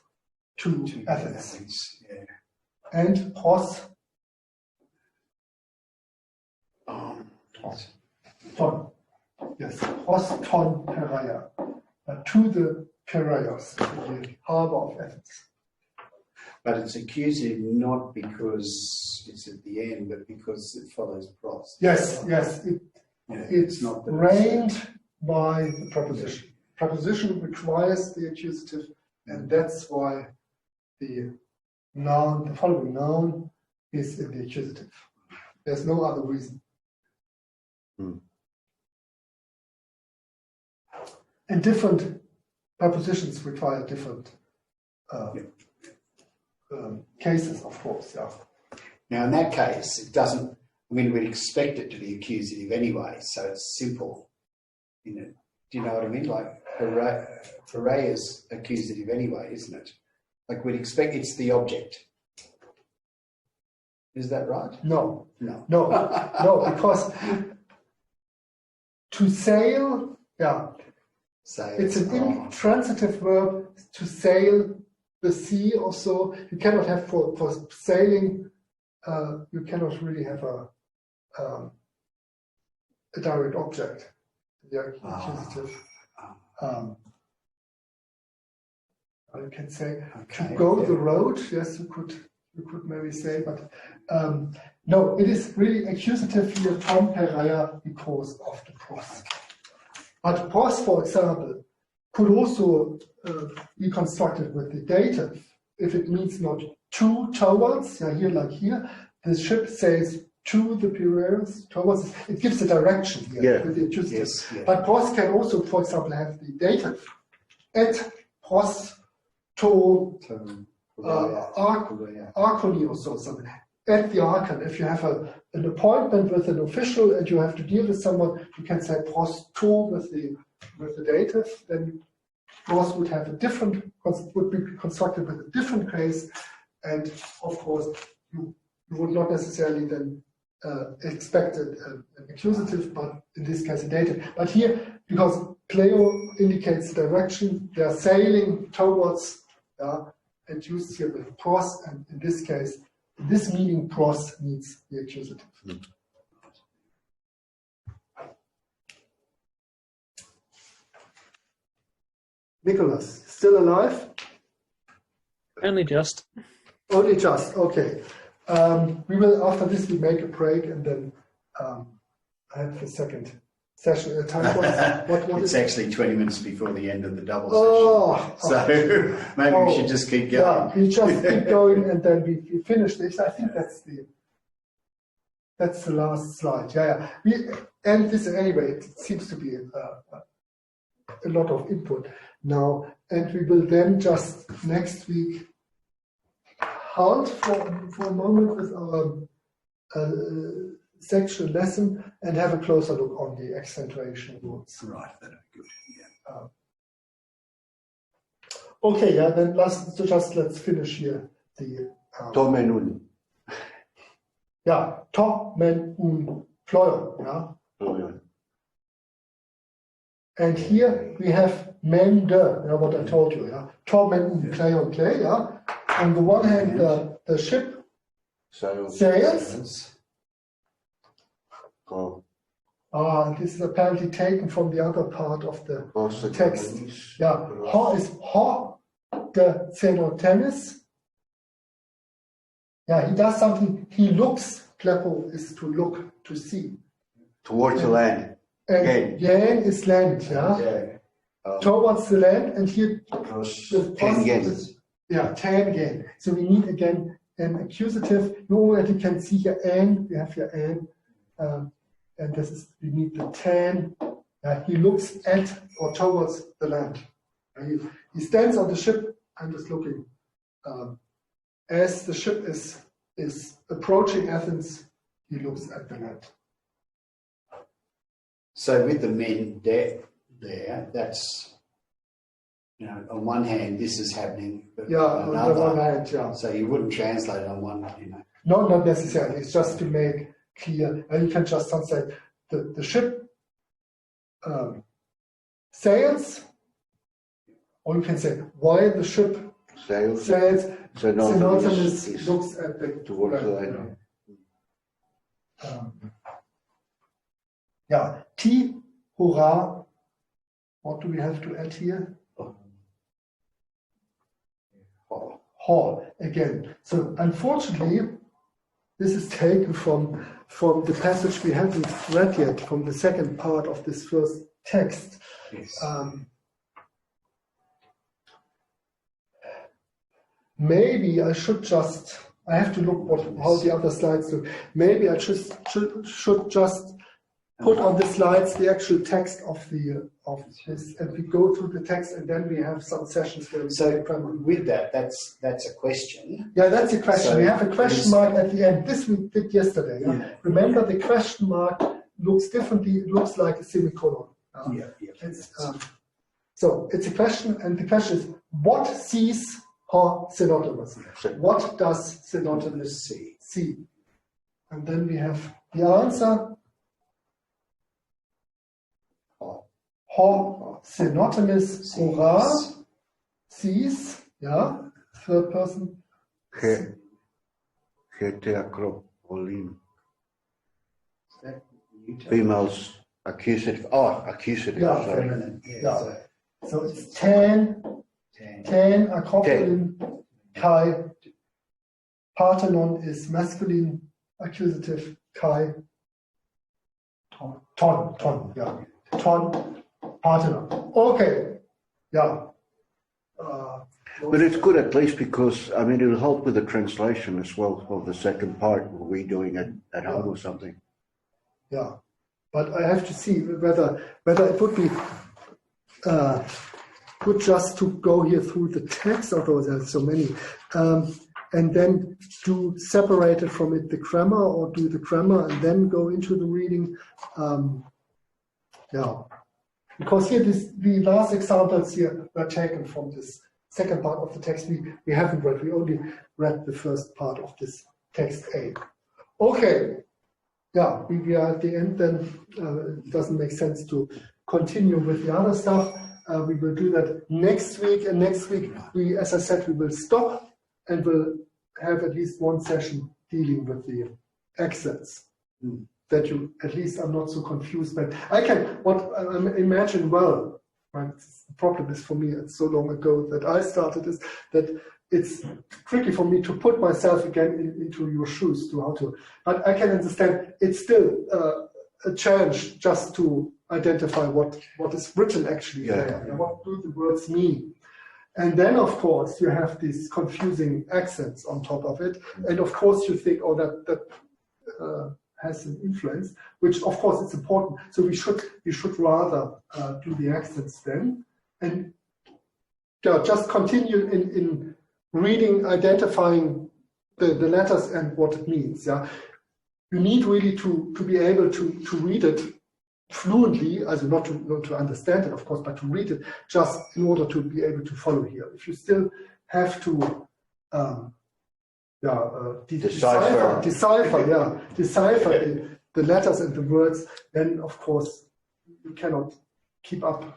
to Athens. Yeah. And pros. Ton. Yes, pros ton Peraia. To the Piraeus, the harbor of Athens. But it's accusative not because it's at the end, but because it follows pros. Yes, it's not that reigned by the preposition. Preposition requires the accusative, and that's why the following noun is in the accusative. There's no other reason. and different prepositions require different cases, of course. Yeah. Now, in that case, it doesn't. I mean, we'd expect it to be accusative anyway, so it's simple. You know, do you know what I mean? Like hooray is accusative anyway, isn't it? Like we'd expect it's the object. Is that right? No, No. because to sail, So it's an intransitive verb to sail the sea or so. You cannot have for sailing, you cannot really have a direct object, the accusative. You can say to go the road. Yes, you could maybe say, but no, it is really accusative here from Pereira because of the pros. But pros, for example, could also be constructed with the dative if it means not to towards. Here, like here, the ship sails to the Piraeus, towards. It gives a direction here with the accusative. Yes, yeah. But pros can also, for example, have the dative et pros to Archony or so, something. At the Archon, if you have an appointment with an official and you have to deal with someone, you can say pros to with the dative. Then pros would have would be constructed with a different case, and of course you would not necessarily then expect an accusative, but in this case a dative. But here, because pleo indicates the direction, they are sailing towards, and used here with pros, and in this case, this meaning pros needs the accusative. Nicholas, still alive? Only just. Only just, okay. We will, after this, we make a break and then have the second session. Time what it's is actually 20 minutes before the end of the double session. Okay. So maybe we should just keep going. Yeah, we just keep going and then we finish this. I think that's the last slide. We end this anyway. It seems to be a lot of input now, and we will then just next week halt for a moment with our section lesson and have a closer look on the accentuation rules. Right, that'd be good. Yeah. Okay, then let's finish here the Tomenun. to, men, plural, And here we have men, what I told you, to, men, play, On the one hand, the ship sails. This is apparently taken from the other part of the text. Ho is ho, the xenotenis. He does something, he looks, plepo is to look, to see. Towards the land. And yen is land, towards the land, and here the Ten yen. tan again. So we need again an accusative. You already can see here an, we have here an, and this is, we need the tan. He looks at or towards the land. He stands on the ship and is looking. As the ship is approaching Athens, he looks at the land. So with the men there, that's, on one hand, this is happening, but on on the one hand, So you wouldn't translate it on one, No, not necessarily. It's just to make clear. You can just translate the ship sails, or you can say while the ship sails, Xenotemis looks at the towards the land. T, hurrah. What do we have to add here? Ho again. So unfortunately, this is taken from the passage we haven't read yet, from the second part of this first text. Yes. Maybe I should just, I have to look how the other slides look. Maybe I should just put on the slides the actual text of this, and we go through the text, and then we have some sessions where we So with that, that's a question. Yeah, that's a question. So we have a question mark at the end. This we did yesterday. Yeah? Yeah. Remember, the question mark looks differently. It looks like a semicolon. Yeah. It's, so it's a question, and the question is, what sees her synonymous? What does synonymous see? And then we have the answer. Her synonymous hurrah sees, yeah, third person. Heterocolin. Females accusative. Oh, accusative. Yeah, Sorry. Feminine. Yeah. So it's 10 acropolin kai. Parthenon is masculine accusative kai. Ton, yeah. Ton, Parthenon. Okay. Yeah. But it's good at least because, I mean, it'll help with the translation as well of the second part we're doing at home or something. Yeah. But I have to see whether it would be good just to go here through the text, although there's so many, and then do separate it from it the grammar, or do the grammar and then go into the reading. Yeah. Because here the last examples here were taken from this second part of the text we haven't read. We only read the first part of this text A. Okay. Yeah, we are at the end then. It doesn't make sense to continue with the other stuff. We will do that next week. And next week, as I said, we will stop and we'll have at least one session dealing with the accents. That you at least are not so confused. But I imagine, well, the problem is for me, it's so long ago that I started this, that it's tricky for me to put myself again into your shoes to how to, but I can understand it's still a challenge just to identify what is written actually there, and what do the words mean. And then, of course, you have these confusing accents on top of it. And of course, you think, oh, that has an influence, which of course it's important. So we should rather do the accents then, and just continue in reading, identifying the letters and what it means. Yeah, you need really to be able to read it fluently, as not to understand it, of course, but to read it just in order to be able to follow here. If you still have to decipher the letters and the words, then of course you cannot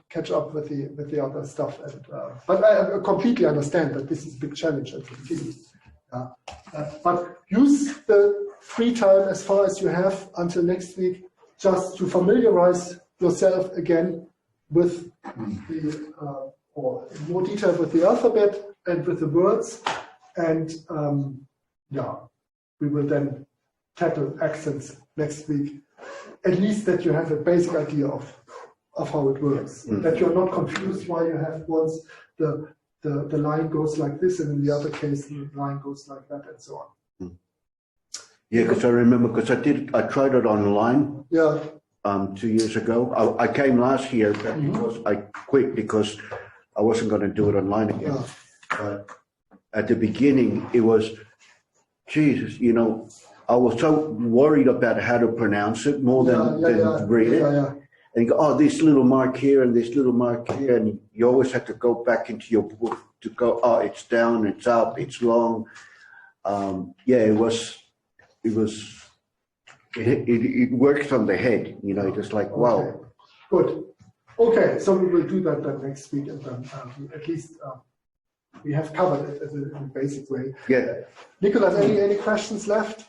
catch up with the other stuff. And, but I completely understand that this is a big challenge at the beginning. But use the free time as far as you have until next week, just to familiarize yourself again with or in more detail with the alphabet and with the words. And we will then tackle accents next week. At least that you have a basic idea of how it works. That you're not confused why you have once the line goes like this, and in the other case the line goes like that, and so on. Yeah, because I remember, I tried it online. Yeah. 2 years ago. I came last year because I quit because I wasn't going to do it online again. Yeah. But at the beginning, it was, Jesus, I was so worried about how to pronounce it more than read it. And you go, oh, this little mark here and this little mark here, and you always have to go back into your book to go, oh, it's down, it's up, it's long. It works on the head, just like, wow. Okay. Good. Okay, so we will do that then next week, and then at least we have covered it in a basic way. Yeah. Nicholas, any questions left?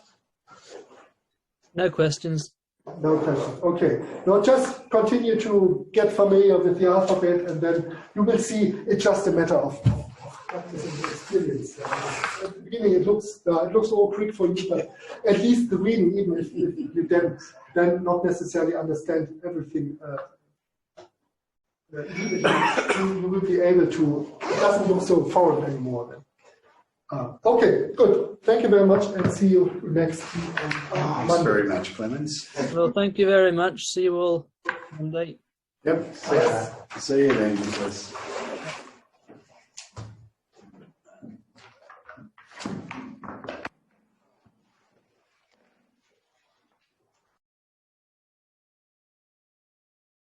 No questions. No questions. Okay. Now just continue to get familiar with the alphabet, and then you will see it's just a matter of practice and experience. At the beginning, it looks all Greek for you, but at least the reading, even if you then not necessarily understand everything, you will be able to. It doesn't look so foreign anymore. Okay, good. Thank you very much, and see you next week on Thanks Monday. very much, Clemens. Well, thank you very much. See you all Monday. Yep. See you then, Nicholas.